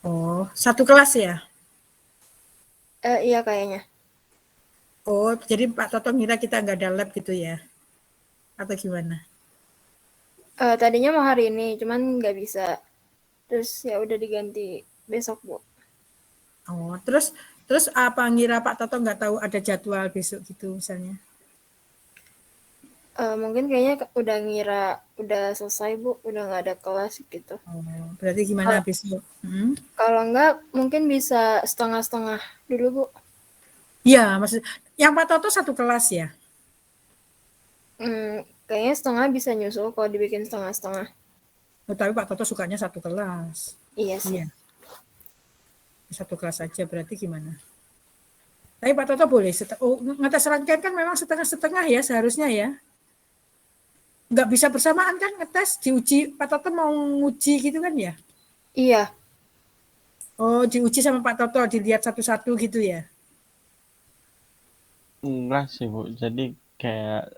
Oh, satu kelas ya? Iya kayaknya. Oh, jadi Pak Toto ngira kita nggak ada lab gitu ya? Atau gimana? Tadinya mau hari ini, cuman nggak bisa. Terus ya udah diganti besok Bu. Oh, terus apa ngira Pak Toto nggak tahu ada jadwal besok gitu misalnya? Mungkin kayaknya udah ngira udah selesai Bu, udah nggak ada kelas gitu. Oh, berarti gimana besok? Kalau nggak mungkin bisa setengah-setengah dulu Bu. Iya, maksud yang Pak Toto satu kelas ya? Kayaknya setengah bisa nyusul kalau dibikin setengah-setengah. Oh, tapi Pak Toto sukanya satu kelas. Iya sih. Iya. Satu kelas saja berarti gimana? Tapi Pak Toto boleh ngetes rangkaian kan memang setengah-setengah ya seharusnya ya. Nggak bisa bersamaan kan ngetes, diuji, Pak Toto mau nguji gitu kan ya? Iya. Oh, diuji sama Pak Toto, dilihat satu-satu gitu ya? Enggak sih Bu, jadi kayak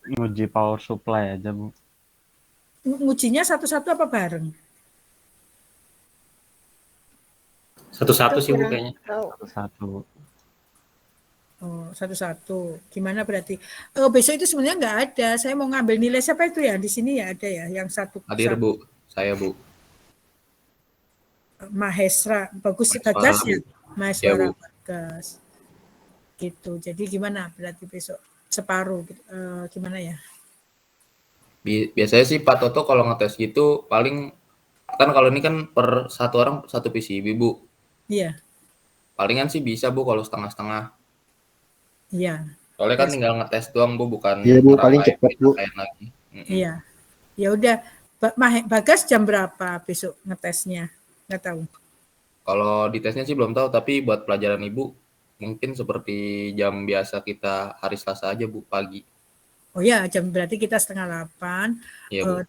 nguji power supply aja Bu. Ngujinya satu-satu apa bareng? Satu-satu Itu sih Bu kurang kayaknya. tahu. Satu. Oh, satu-satu. Gimana berarti? Oh, besok itu sebenarnya nggak ada. Saya mau ngambil nilai siapa itu ya? Di sini ya ada ya, yang satu. Hadir Bu, saya Bu. Mahesra, bagus Maheswara, Bagas ya? Bu. Maheswara Ya, Bu. Bagas. Gitu. Jadi gimana berarti besok? Separuh gitu. Gimana ya? Biasanya sih Pak Toto kalau ngetes gitu paling kan kalau ini kan per satu orang satu PCB Bu. Iya. Palingan sih bisa Bu kalau setengah-setengah. Iya. Soalnya kan tinggal ngetes doang Bu, bukan Iya Bu, paling rangkaian cepet Bu. rangkaian lagi. Iya. Ya udah, Bagas jam berapa besok ngetesnya? Nggak tahu. Kalau di tesnya sih belum tahu, tapi buat pelajaran Ibu mungkin seperti jam biasa kita hari Selasa aja Bu, pagi. Oh ya, berarti kita 7:30. Iya Bu.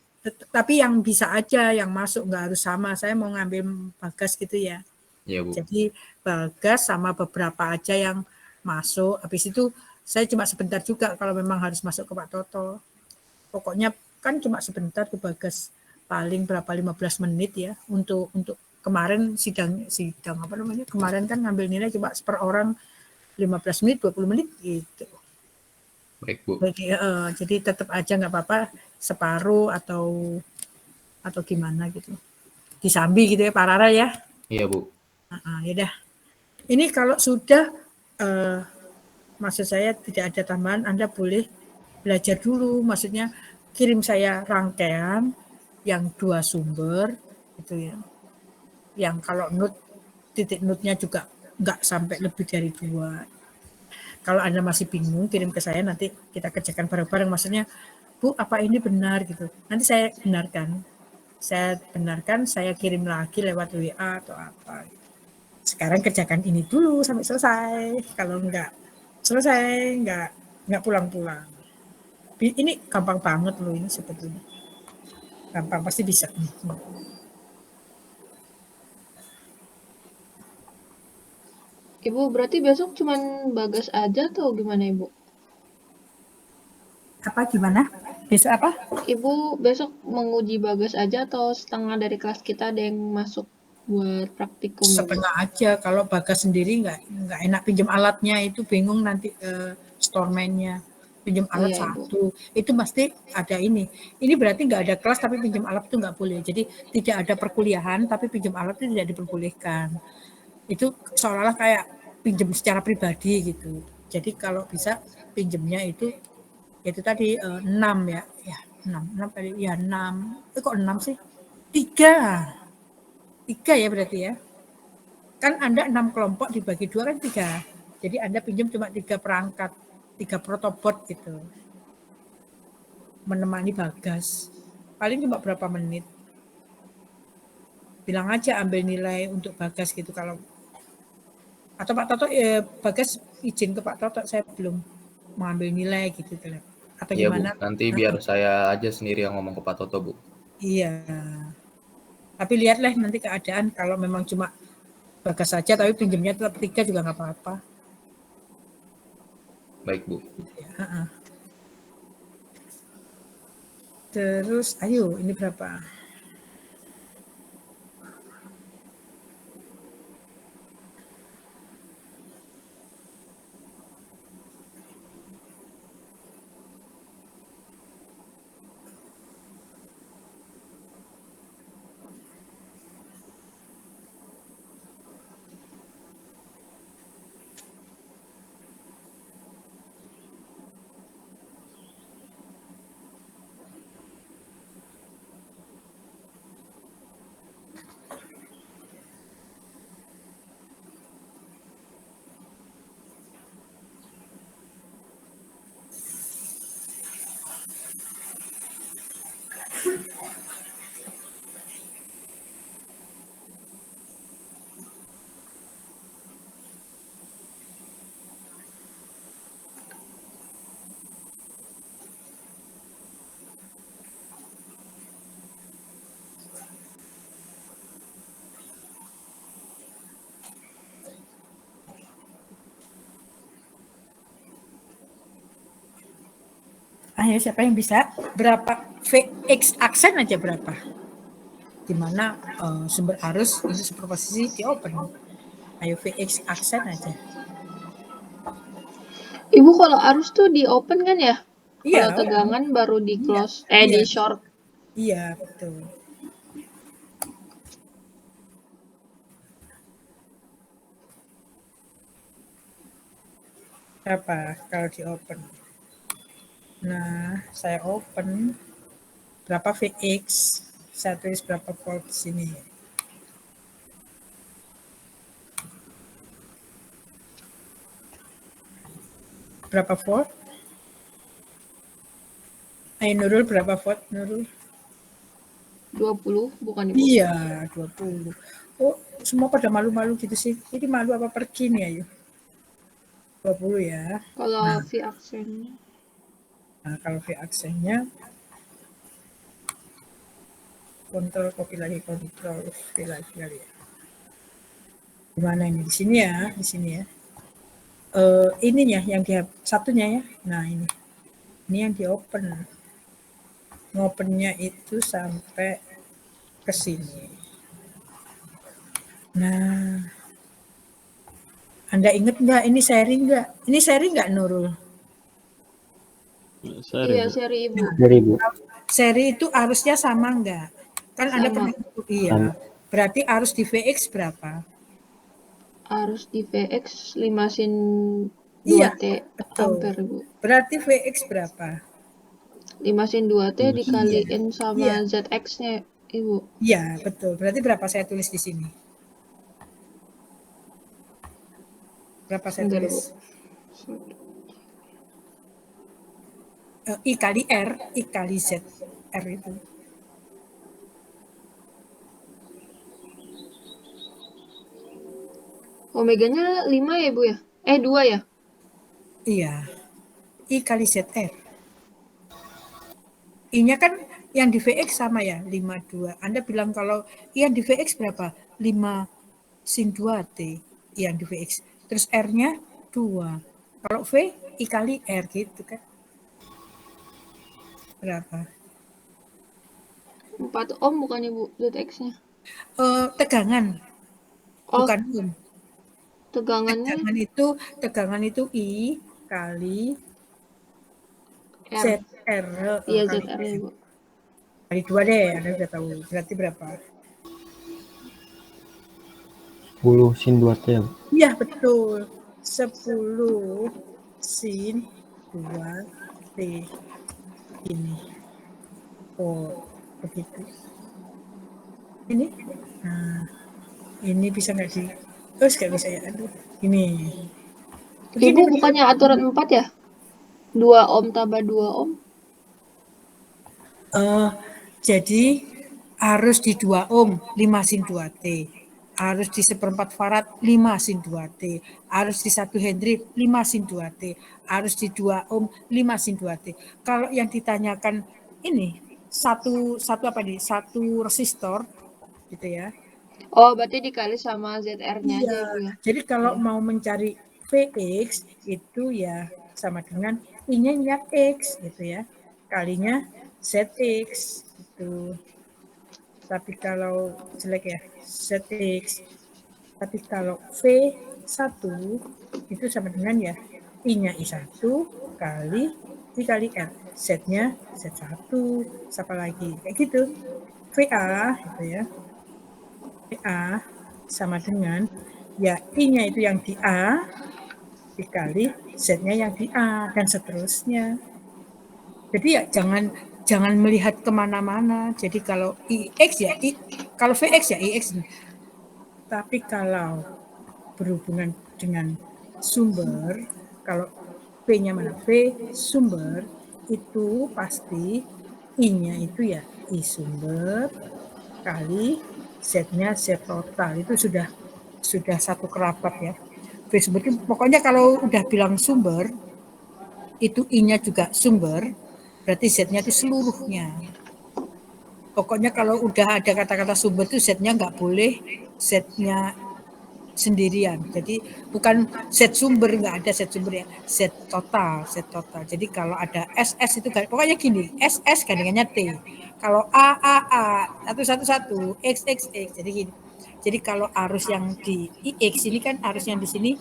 Tapi yang bisa aja, yang masuk nggak harus sama. Saya mau ngambil Bagas gitu ya. Iya Bu. Jadi Bagas sama beberapa aja yang masuk. Habis itu saya cuma sebentar juga kalau memang harus masuk ke Pak Toto. Pokoknya kan cuma sebentar ke Bagas, paling berapa 15 menit ya untuk kemarin sidang apa namanya? Kemarin kan ngambil nilai cuma per orang 15 menit, 20 menit gitu. Baik Bu. Jadi tetap aja nggak apa-apa separuh atau gimana gitu. Disambi gitu ya Pak Rara ya. Iya Bu. Ya dah. Ini kalau sudah maksud saya tidak ada tambahan, Anda boleh belajar dulu. Maksudnya kirim saya rangkaian yang 2 sumber gitu ya. Yang kalau titik notnya juga nggak sampai lebih dari 2. Kalau Anda masih bingung, kirim ke saya, nanti kita kerjakan bareng-bareng. Maksudnya Bu, apa ini benar gitu. Nanti saya benarkan. Saya kirim lagi lewat WA atau apa. Sekarang kerjakan ini dulu sampai selesai. Kalau enggak selesai, enggak pulang-pulang. Ini gampang banget loh ini sebetulnya. Gampang, pasti bisa. Ibu berarti besok cuman Bagas aja atau gimana Ibu? Apa gimana? Besok apa? Ibu besok menguji Bagas aja atau setengah dari kelas kita ada yang masuk buat praktikum? Setengah aja. Kalau Bagas sendiri nggak enak pinjam alatnya, itu bingung nanti storeman-nya. Pinjam alat Iya, Ibu. satu, itu pasti ada ini. Ini berarti nggak ada kelas tapi pinjam alat itu nggak boleh. Jadi tidak ada perkuliahan tapi pinjam alat itu tidak diperbolehkan. Itu seolah-olah kayak pinjam secara pribadi gitu. Jadi kalau bisa pinjamnya itu tadi 6 ya. Ya, 6 kali ya 6. Kok 6 sih? 3 ya berarti ya. Kan Anda 6 kelompok dibagi 2 kan 3. Jadi Anda pinjam cuma 3 perangkat, 3 protobot gitu. Menemani Bagas. Paling cuma berapa menit. Bilang aja ambil nilai untuk Bagas gitu kalau atau Pak Toto Bagas izin ke Pak Toto, saya belum mengambil nilai gitu. Atau Iya Bu, gimana? nanti biar saya aja sendiri yang ngomong ke Pak Toto Bu. Iya. Tapi lihatlah nanti keadaan, kalau memang cuma Bagas saja tapi pinjamnya tetap 3 juga nggak apa-apa. Baik Bu. Ya, terus ayo ini berapa? Ayo siapa yang bisa? Berapa VX aksen aja berapa? Dimana sumber arus ini superposisi di open. Ayo VX aksen aja. Ibu kalau arus tuh di open kan ya? Iya. Kalau tegangan baru di close, iya. di short. Iya, betul. Berapa kalau di open? Nah, saya open berapa VX? Saya tulis berapa volt di sini. Berapa volt? Ayo Nurul, berapa volt Nurul? 20 bukan Ibu? Iya, 20. Oh, semua pada malu-malu gitu sih. Ini malu apa pergi nih ayo? 20 ya. Kalau V aksennya. Nah, kalau V aksennya kontrol, copy lagi, kontrol, copy lagi kali ya. Gimana ini? Di sini ya, di sini ya. Ininya yang dia satunya ya. Nah ini yang di open. Ngopennya itu sampai ke sini. Nah, Anda ingat nggak ini seri nggak? Ini seri nggak Nurul? Iya, seri Ibu. Dari Bu. Seri itu arusnya sama nggak? Kan Anda Sama. pernah iya. Berarti arus di VX berapa? Arus di VX 5 sin 2 Iya, T ampere Ibu. Berarti VX berapa? 5 sin 2 T dikaliin sama Iya. ZX-nya Ibu. Iya, betul. Berarti berapa saya tulis di sini? Berapa saya Bentar, tulis? I kali R, I kali Z. R itu. Omeganya 5 ya, Bu ya? 2 ya? Iya. I kali ZR. I-nya kan yang di Vx sama ya, 52. Anda bilang kalau yang di Vx berapa? 5 sin 2T yang di Vx. Terus R-nya 2. Kalau V, I kali R gitu kan. Berapa? 4 ohm bukannya, Bu, ZX-nya? Tegangan, Oh, bukan ohm. tegangannya Tegangan itu I kali R. ZR. Iya, Kali ZR ya, Bu. kali 2 deh, Anda udah tahu. Berarti berapa? 10 sin 2T ya, Bu. Iya, betul. 10 sin 2T. Ini. Oh, begitu. Ini. Nah, ini bisa nggak sih? Terus nggak bisa ya? Aduh, ini. Begini, Ibu bukannya aturan 4 ya? 2 ohm tambah 2 ohm? Jadi harus di 2 ohm 5 sin 2T. Harus di 1/4 farad 5 sin 2T. Harus di 1 Henry 5 sin 2T. Harus di 2 ohm 5 sin 2T. Kalau yang ditanyakan ini satu apa nih? Satu resistor gitu ya. Oh, berarti dikali sama ZR-nya aja ya, Bu ya? Jadi kalau mau mencari Vx itu ya sama dengan I-nya yang X gitu ya. Kalinya Zx gitu. Tapi kalau jelek ya ZX. Tapi kalau V1 itu sama dengan ya I-nya I1 kali I kali R. Z-nya Z1, siapa lagi? Kayak gitu. VA gitu ya. VA sama dengan ya I-nya itu yang di A dikali Z-nya yang di A dan seterusnya. Jadi ya jangan melihat kemana-mana. Jadi kalau IX ya kalau VX ya IX. Tapi kalau berhubungan dengan sumber, kalau P-nya mana? P sumber itu pasti I-nya itu ya I sumber kali Z-nya Z total. Itu sudah satu kerabat ya. V sumber itu pokoknya kalau udah bilang sumber itu I-nya juga sumber, berarti Z-nya itu seluruhnya. Pokoknya kalau udah ada kata-kata sumber itu Z-nya nggak boleh Z-nya sendirian. Jadi bukan Z sumber, nggak ada Z sumber ya, Z total. Jadi kalau ada SS itu pokoknya gini, SS gandingannya T. Kalau A, 111, X. Jadi gini. Jadi kalau arus yang di IX ini kan arus yang di sini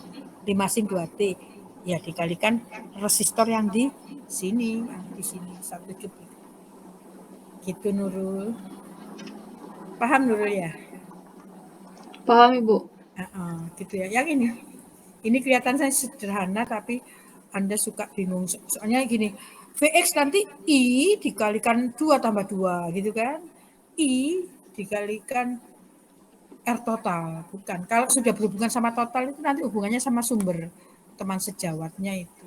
5 sin 2T. Ya dikalikan resistor yang di sini, 1 cup. Gitu Nurul. Paham Nurul ya? Paham, Ibu. Gitu ya. Yang ini kelihatan saya sederhana tapi Anda suka bingung. Soalnya gini, Vx nanti I dikalikan 2 tambah 2 gitu kan. I dikalikan R total, bukan. Kalau sudah berhubungan sama total itu nanti hubungannya sama sumber teman sejawatnya itu.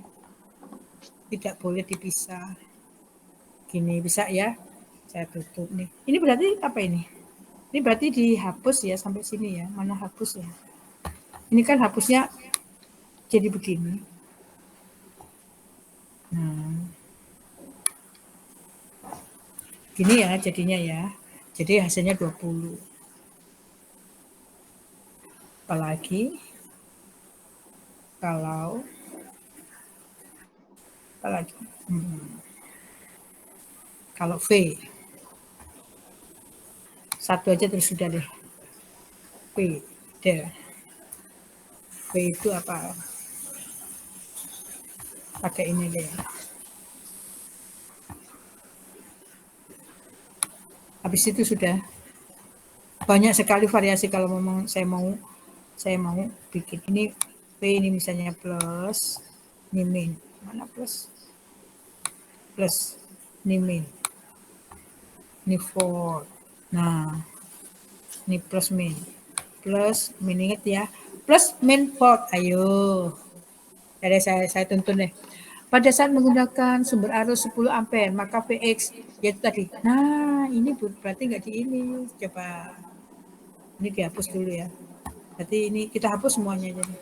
Tidak boleh dipisah. Gini bisa ya. Saya tutup nih. Ini berarti apa ini? Ini berarti dihapus ya sampai sini ya. Mana hapus ya? Ini kan hapusnya jadi begini. Nah. Gini ya jadinya ya. Jadi hasilnya 20. Apalagi kalau kalau V satu aja terus sudah deh. V deh. V itu apa? Pakai ini deh. Habis itu sudah banyak sekali variasi kalau memang saya mau bikin ini V ini misalnya plus, ini min. Mana plus? Plus, ini min. Ini for. Nah, ini plus min. Plus min ingat ya. Plus min for. Ayo. Jadi saya tuntun deh. Pada saat menggunakan sumber arus 10 ampere, maka Vx yaitu tadi. Nah, ini berarti nggak di ini. Coba ini dihapus dulu ya. Berarti ini kita hapus semuanya jadi.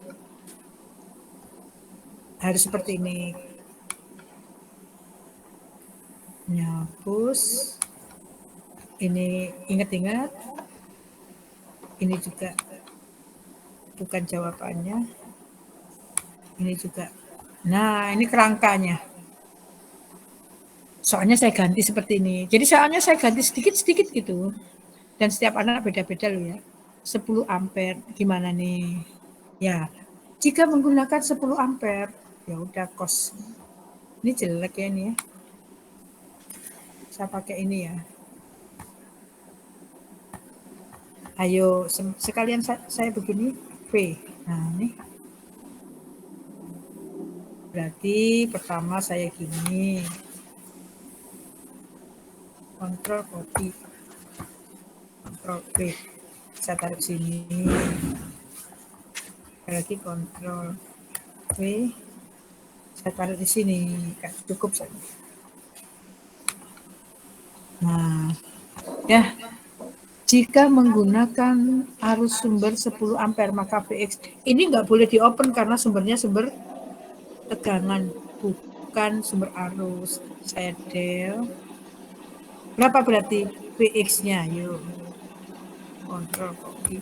Harus seperti ini. Hapus. Ini ingat-ingat. Ini juga bukan jawabannya. Ini juga. Nah, ini kerangkanya. Soalnya saya ganti seperti ini. Jadi soalnya saya ganti sedikit-sedikit gitu. Dan setiap anak beda-beda loh ya. 10 ampere gimana nih? Ya, jika menggunakan 10 ampere, ya udah kos. Ini jelek ya ini ya. Saya pakai ini ya. Ayo sekalian saya begini V. Nah, ini. Berarti pertama saya gini. Kontrol copy. Kontrol V. Saya taruh sini. Lagi kontrol V. Saya taruh di sini. Cukup saja. Nah, ya. Jika menggunakan arus sumber 10 ampere, maka Vx ini nggak boleh di open karena sumbernya sumber tegangan, bukan sumber arus. Saya del. Berapa berarti Vx-nya? Yuk. Kontrol copy.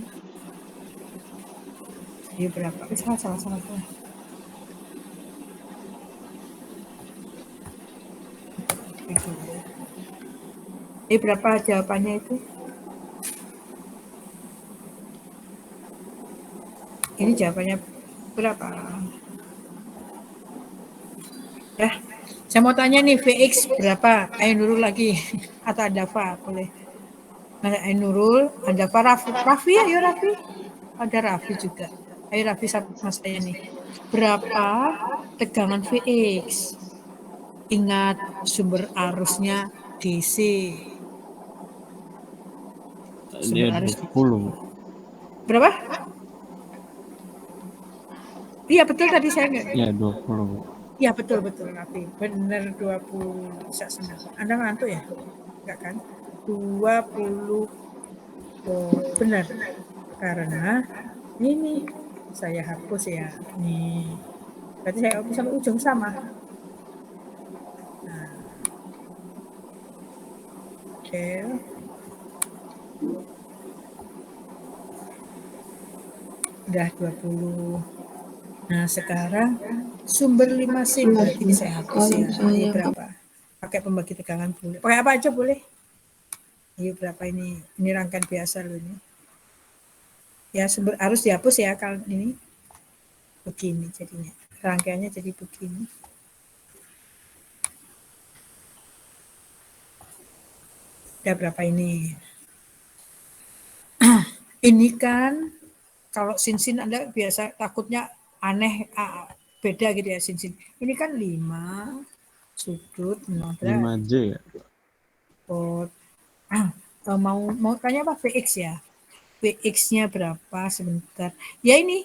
Yuk berapa? Salah. Berapa jawabannya itu? Ini jawabannya berapa? Ya, saya mau tanya nih Vx berapa? Ayo Nurul lagi atau Adafa boleh? Nah, Ayo Nurul, Adafa, Raffi ayo Raffi. Ada Raffi juga. Ayo Raffi sama saya nih. Berapa tegangan Vx? Ingat sumber arusnya DC. Dia 20. Berapa? Iya betul tadi saya enggak. Ya 20. Iya betul Raffi. Benar 20 bisa senang. Anda ngantuk ya? Enggak kan? 20 benar. Karena ini saya hapus ya. Nih. Berarti saya hapus sampai ujung sama. Nah. Oke. Udah 20. Nah, sekarang sumber 5 sim ini saya hapus ya. Ini berapa? Pakai pembagi tegangan boleh. Pakai apa aja boleh? Ini berapa ini? Ini rangkaian biasa loh ini. Ya, sumber arus dihapus ya kalau ini. Begini jadinya. Rangkaiannya jadi begini. Udah berapa ini? Ini kan kalau sin-sin Anda biasa takutnya aneh, beda gitu ya sin-sin. Ini kan 5 sudut 5J ya? Mau tanya apa? Vx ya? Vx-nya berapa? Sebentar. Ya ini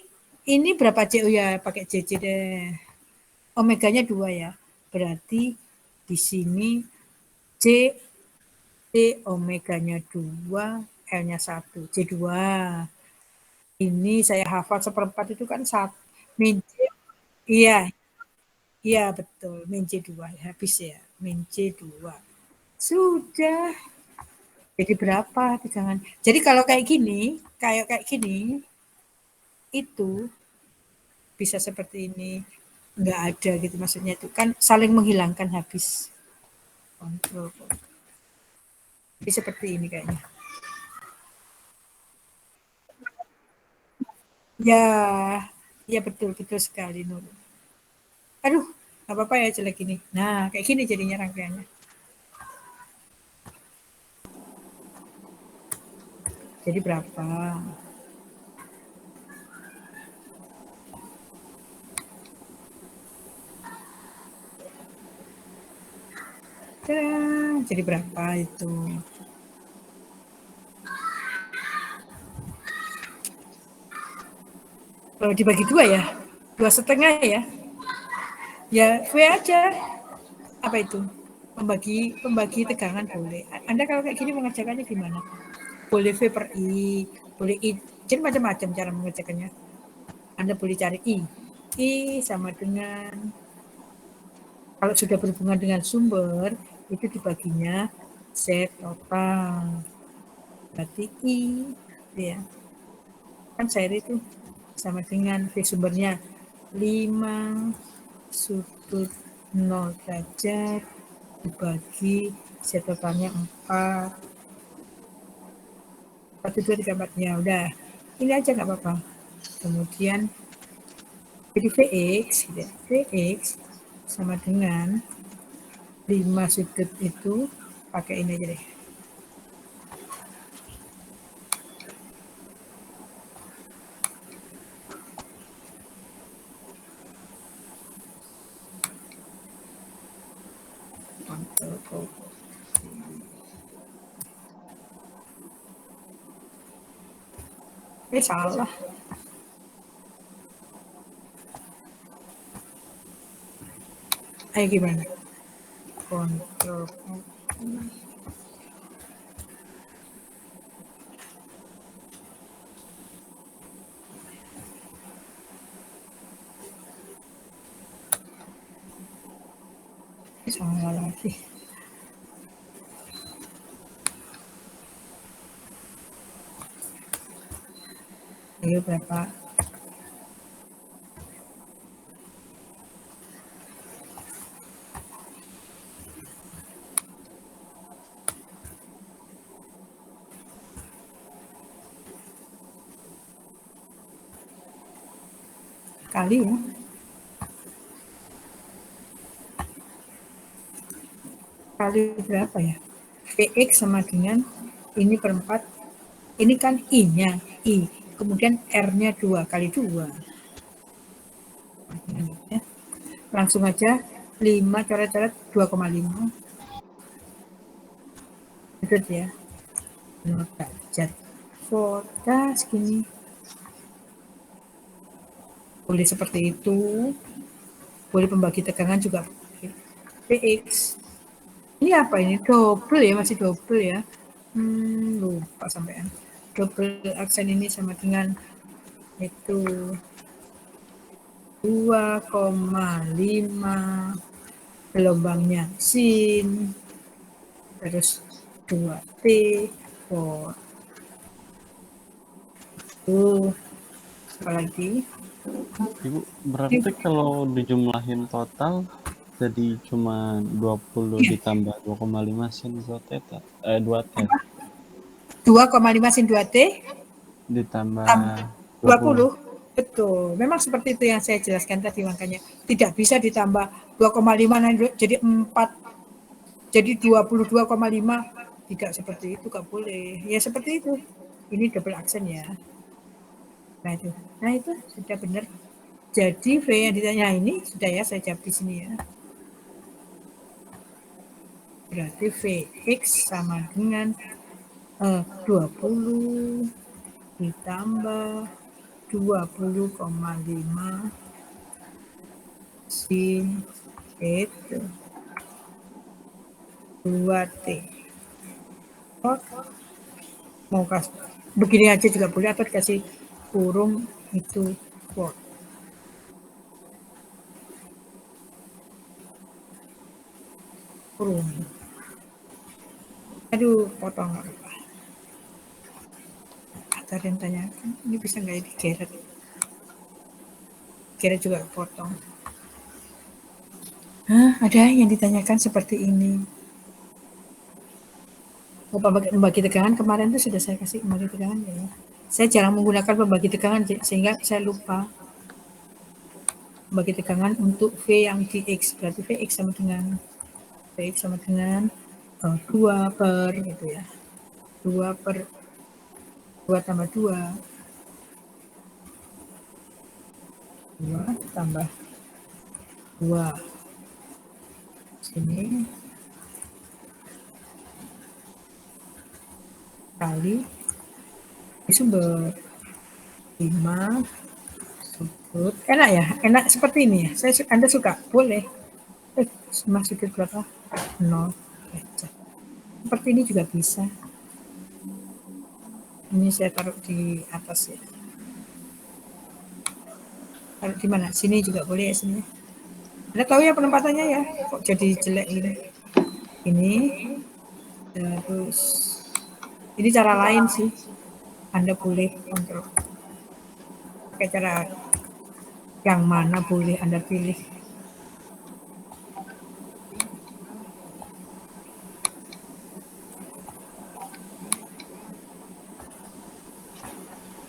berapa C? Oh ya pakai JJ deh. Omeganya 2 ya. Berarti di sini C omeganya 2, L-nya 1. C2. Ini saya hafal seperempat itu kan 1. Min C. Iya betul. Min C2. Habis ya. Min C2. Sudah. Jadi berapa tegangan? Jadi kalau kayak gini itu bisa seperti ini. Enggak ada gitu maksudnya itu kan saling menghilangkan habis. Kontrol. Jadi seperti ini kayaknya. Ya betul sekali Nur. Aduh, nggak apa-apa ya jelek ini. Nah, kayak gini jadinya rangkaiannya. Jadi berapa? Jadi berapa itu? Kalau dibagi 2 ya, 2,5 ya. Ya V aja. Apa itu? Pembagi tegangan boleh. Anda kalau kayak gini mengerjakannya gimana? Boleh V per I, boleh I. Jadi macam-macam cara mengerjakannya. Anda boleh cari I. I sama dengan, kalau sudah berhubungan dengan sumber, itu dibaginya Z total. Berarti I, ya. Kan cair itu sama dengan V sumbernya 5 sudut 0 derajat dibagi Z totalnya 4. 1, 2, 3, 4. Ya udah. Ini aja nggak apa-apa. Kemudian jadi Vx, gitu ya. Vx sama dengan 5 sudut itu pakai ini aja deh. Salah. Ayo gimana? Kontrol. Salah lagi. Ayo berapa? Kali ya. Kali berapa ya? Vx sama dengan ini per 4. Ini kan I-nya, I. Kemudian R-nya 2 kali 2. Ya. Langsung aja 5 coret-coret 2,5. Itu ya. 0 derajat. Volta segini. Boleh seperti itu. Boleh pembagi tegangan juga. Px. Ini apa ini? Double ya, masih double ya. Lupa sampean. Double aksen ini sama dengan itu 2,5 gelombangnya sin terus 2T for apalagi Ibu, berarti kalau dijumlahin total jadi cuma 20 ditambah 2,5 sin 2T, 2T 2,5 sin 2T ditambah 20. Betul, memang seperti itu yang saya jelaskan tadi, makanya tidak bisa ditambah 2,5 jadi 4 jadi 22,5, tidak seperti itu, gak boleh ya, seperti itu. Ini double aksen ya. Nah itu sudah benar. Jadi V yang ditanya ini sudah ya, saya jawab di sini ya. Berarti Vx sama dengan 20 ditambah 20,5 sin itu 2T. Mau kasih begini aja juga boleh, atau dikasih kurung itu watt. Kurung. Aduh, potong nggak apa. Ada yang tanya, ini bisa nggak ini Geret? Geret juga potong. Ada yang ditanyakan seperti ini. Pembagi tegangan kemarin itu sudah saya kasih pembagi tegangan ya. Saya jarang menggunakan pembagi tegangan sehingga saya lupa. Pembagi tegangan untuk V yang di X, berarti Vx sama dengan 2 per gitu ya. 2 per 2 tambah 2. 2 tambah 2. Sini kali sumber 5 sudut Enak ya? Enak seperti ini ya? Anda suka? Boleh. Masukin berapa? 0. Seperti ini juga bisa. Ini saya taruh di atas ya. Taruh di mana? Sini juga boleh ya, sini. Anda tahu ya penempatannya ya? Kok jadi jelek ini? Ini. Terus. Ini cara lain sih. Anda boleh kontrol. Pakai cara yang mana boleh Anda pilih.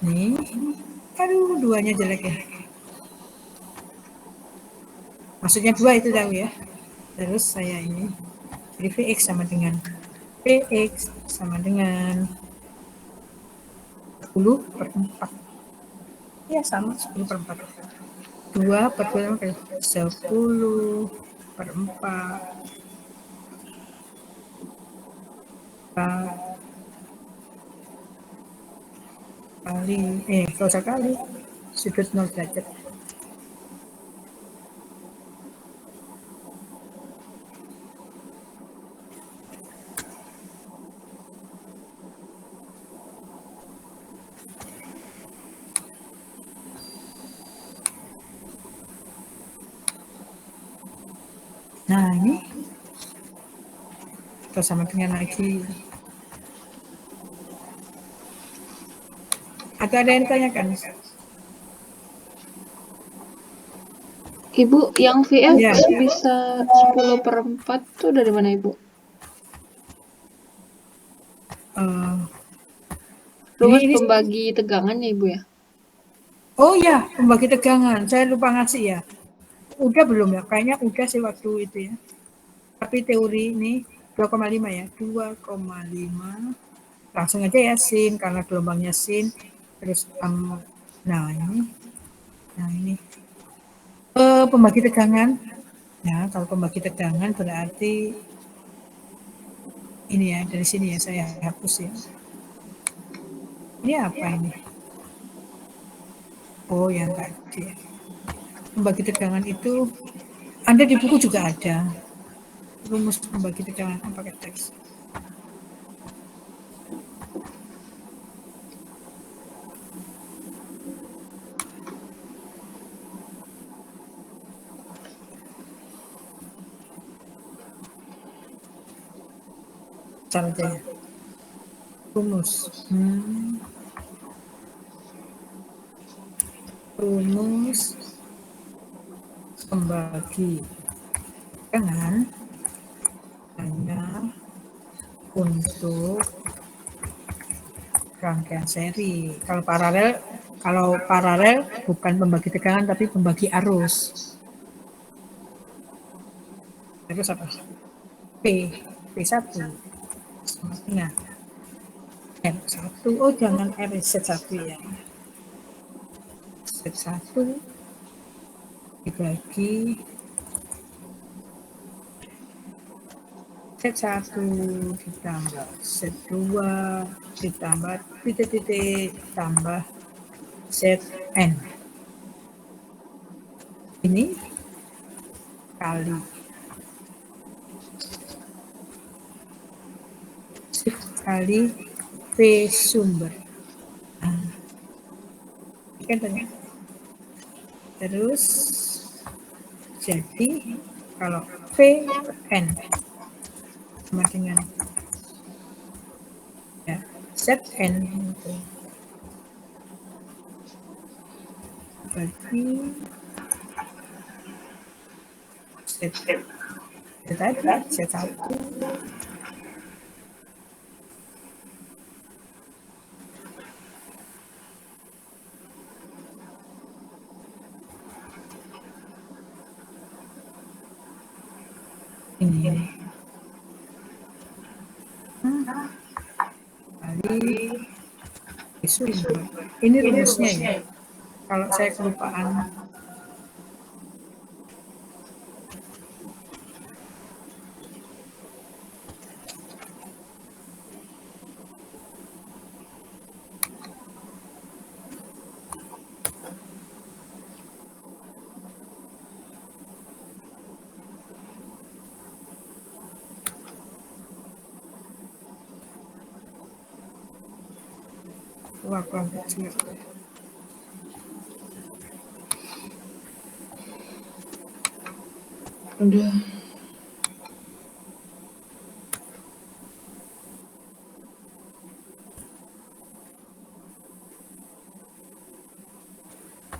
Nih, aduh, duanya jelek ya. Maksudnya 2 itu tahu ya. Terus saya ini, jadi Vx sama dengan 10/4. Ya sama, 10/4. 2/4 10/4 kali, kalau usah kali, sudut 0 derajat. Nah ini kita sama dengan lagi. Atau ada yang ditanyakan? Ibu, yang VF Ya. bisa 10/4 tuh dari mana Ibu? Rumus ini pembagi tegangannya Ibu ya? Oh ya, pembagi tegangan. Saya lupa ngasih ya. Udah belum ya? Kayaknya udah sih waktu itu ya. Tapi teori ini 2,5 ya. 2,5. Langsung aja ya sin karena gelombangnya sin. Terus nah ini. Pembagi tegangan. Ya, kalau pembagi tegangan berarti ini ya, dari sini ya saya hapus ya. Ini apa ini? Oh, yang tadi. Pembagi tegangan itu Anda di buku juga ada. Rumus pembagi tegangan pakai teks. Saja ya. Rumus. Rumus pembagi tegangan hanya untuk rangkaian seri. Kalau paralel bukan pembagi tegangan tapi pembagi arus. Terus apa? P1 sama dengan R1. Oh, jangan R1 ya. Z1 dibagi Z1 ditambah Z2 ditambah titik-titik tambah Zn. Ini kali kali P sumber. Kan tanya. Terus jadi kalau Vn sama dengan ya, Zn itu bagi Z tadi Z1 ini kali sumber. Ini rumusnya ya. Kalau saya kelupaan Ruang kecil. Udah.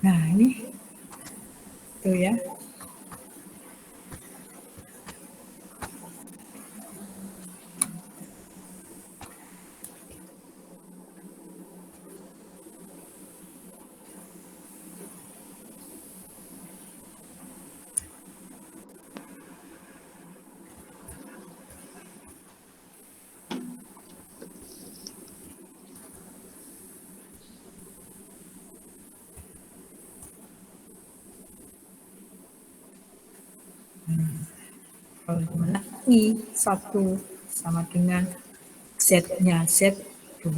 Nah, ini tuh ya. Kalau gimana? I1 sama dengan Z-nya Z2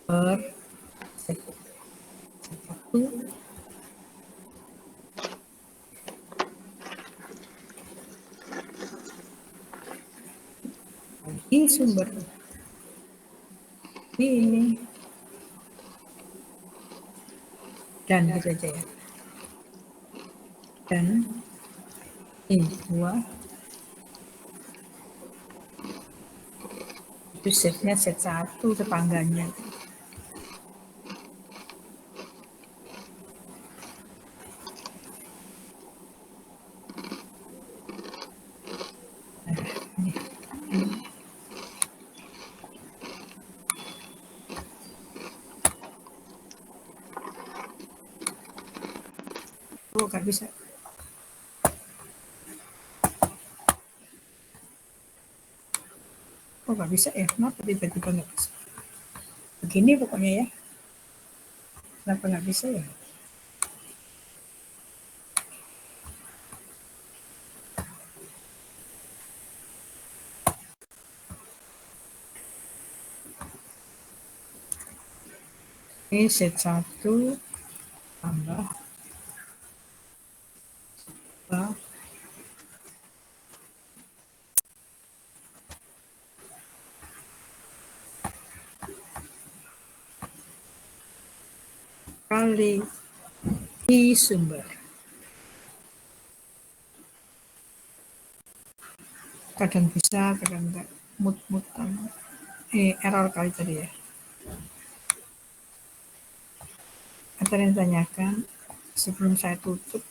per Z1 ini sumber ini dan gitu aja ya. Dan I2 itu Z-nya Z1 tetangganya. Oh, nggak bisa. Oh, nggak bisa ya? Kenapa tiba-tiba nggak bisa? Begini pokoknya ya. Kenapa nggak bisa ya? Ini Z1 tambah A kali I sumber. Kadang bisa, kadang enggak. Mut error kali tadi ya. Ada yang tanyakan sebelum saya tutup.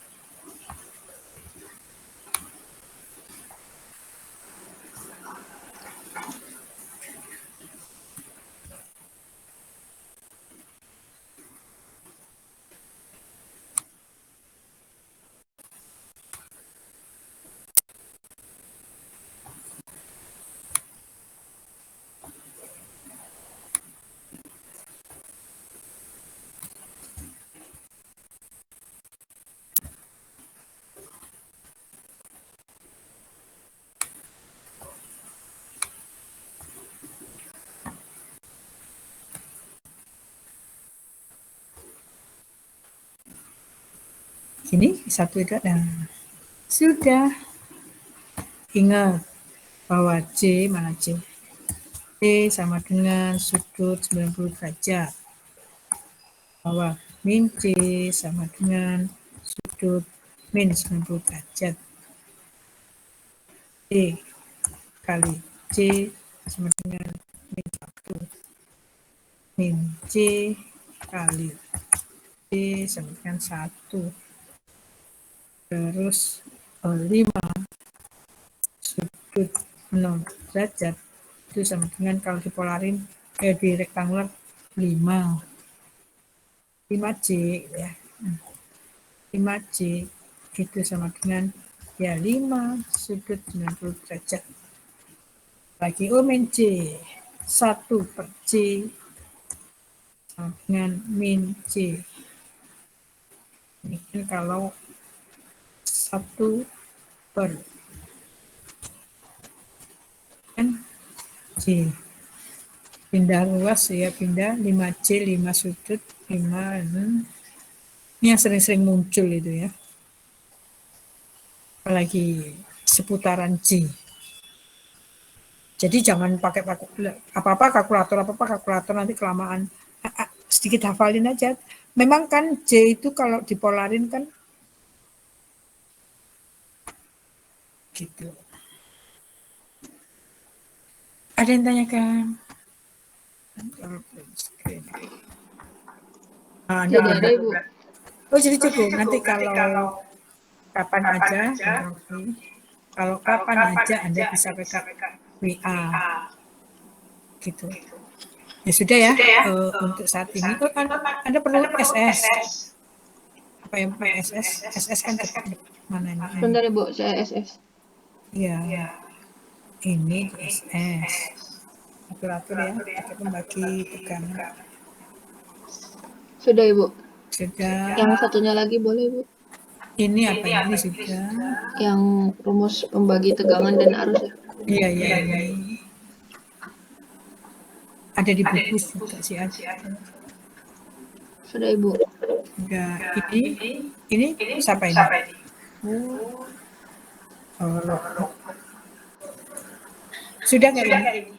Gini, satu itu ada. Sudah. Ingat bahwa C, mana C? C sama dengan sudut 90 derajat. Bahwa min C sama dengan sudut min 90 derajat. C kali C sama dengan min 1. Min C kali C sama dengan 1. Terus 5 sudut 0 derajat itu sama dengan kalau dipolarin di rektangular 5 5C ya. 5C itu sama dengan ya 5 sudut 90 derajat. Lagi min C 1 per C sama dengan min C. Ini kan kalau 1 per kan C. Pindah luas ya, pindah 5C, 5 sudut, 5 ini yang sering-sering muncul itu ya. Apalagi seputaran C. Jadi jangan pakai apa-apa kalkulator nanti kelamaan. Sedikit hafalin aja. Memang kan J itu kalau dipolarin kan gitu. Ada yang tanyakan? Jadi ada Ibu. Oh jadi cukup. Nanti kalau kapan aja, kalau kapan aja Anda bisa pakai WA, gitu. Ya sudah ya, untuk saat ini. Anda perlu SS. Apa yang SS? SS kan mana ini? Sebentar Ibu, saya SS. Iya, ini SS. Atur-atur ya, pakai pembagi tegangan. Sudah Ibu. Sudah. Yang satunya lagi boleh Ibu. Ini apa ini sudah? Yang rumus pembagi tegangan dan arus ya. Iya. Ini. Ada di buku juga sih ada. Sudah Ibu. Udah. Ini siapa ini? Oh. Sudah nggak ini?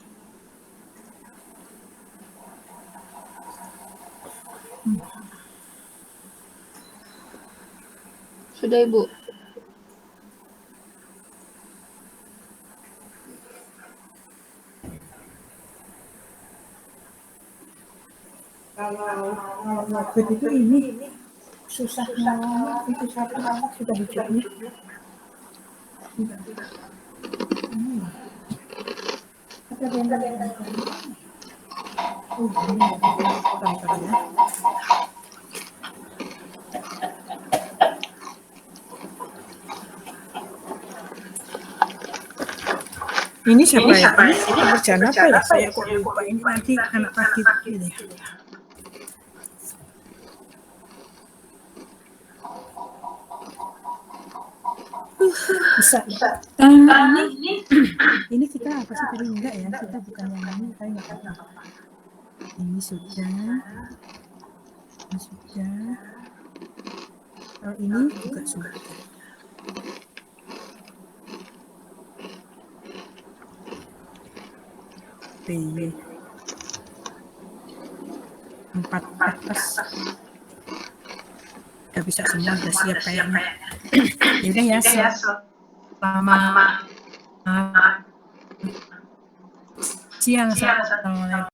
Sudah Ibu. Kalau ngebut itu ini susah banget, itu sudah hijaunya. Ada yang ini siapa ya? Ini pekerjaan apa ya? Saya kok lupa ini nanti anak pagi ini. Bisa. Ini kita apa sih tadi enggak ya? Kita bukan yang ini, saya nggak apa-apa. Ini sudah. Kalau ini juga sudah. B 4 atas. Udah bisa semua, udah siap kayaknya. Yaudah ya, selamat siang. Assalamualaikum.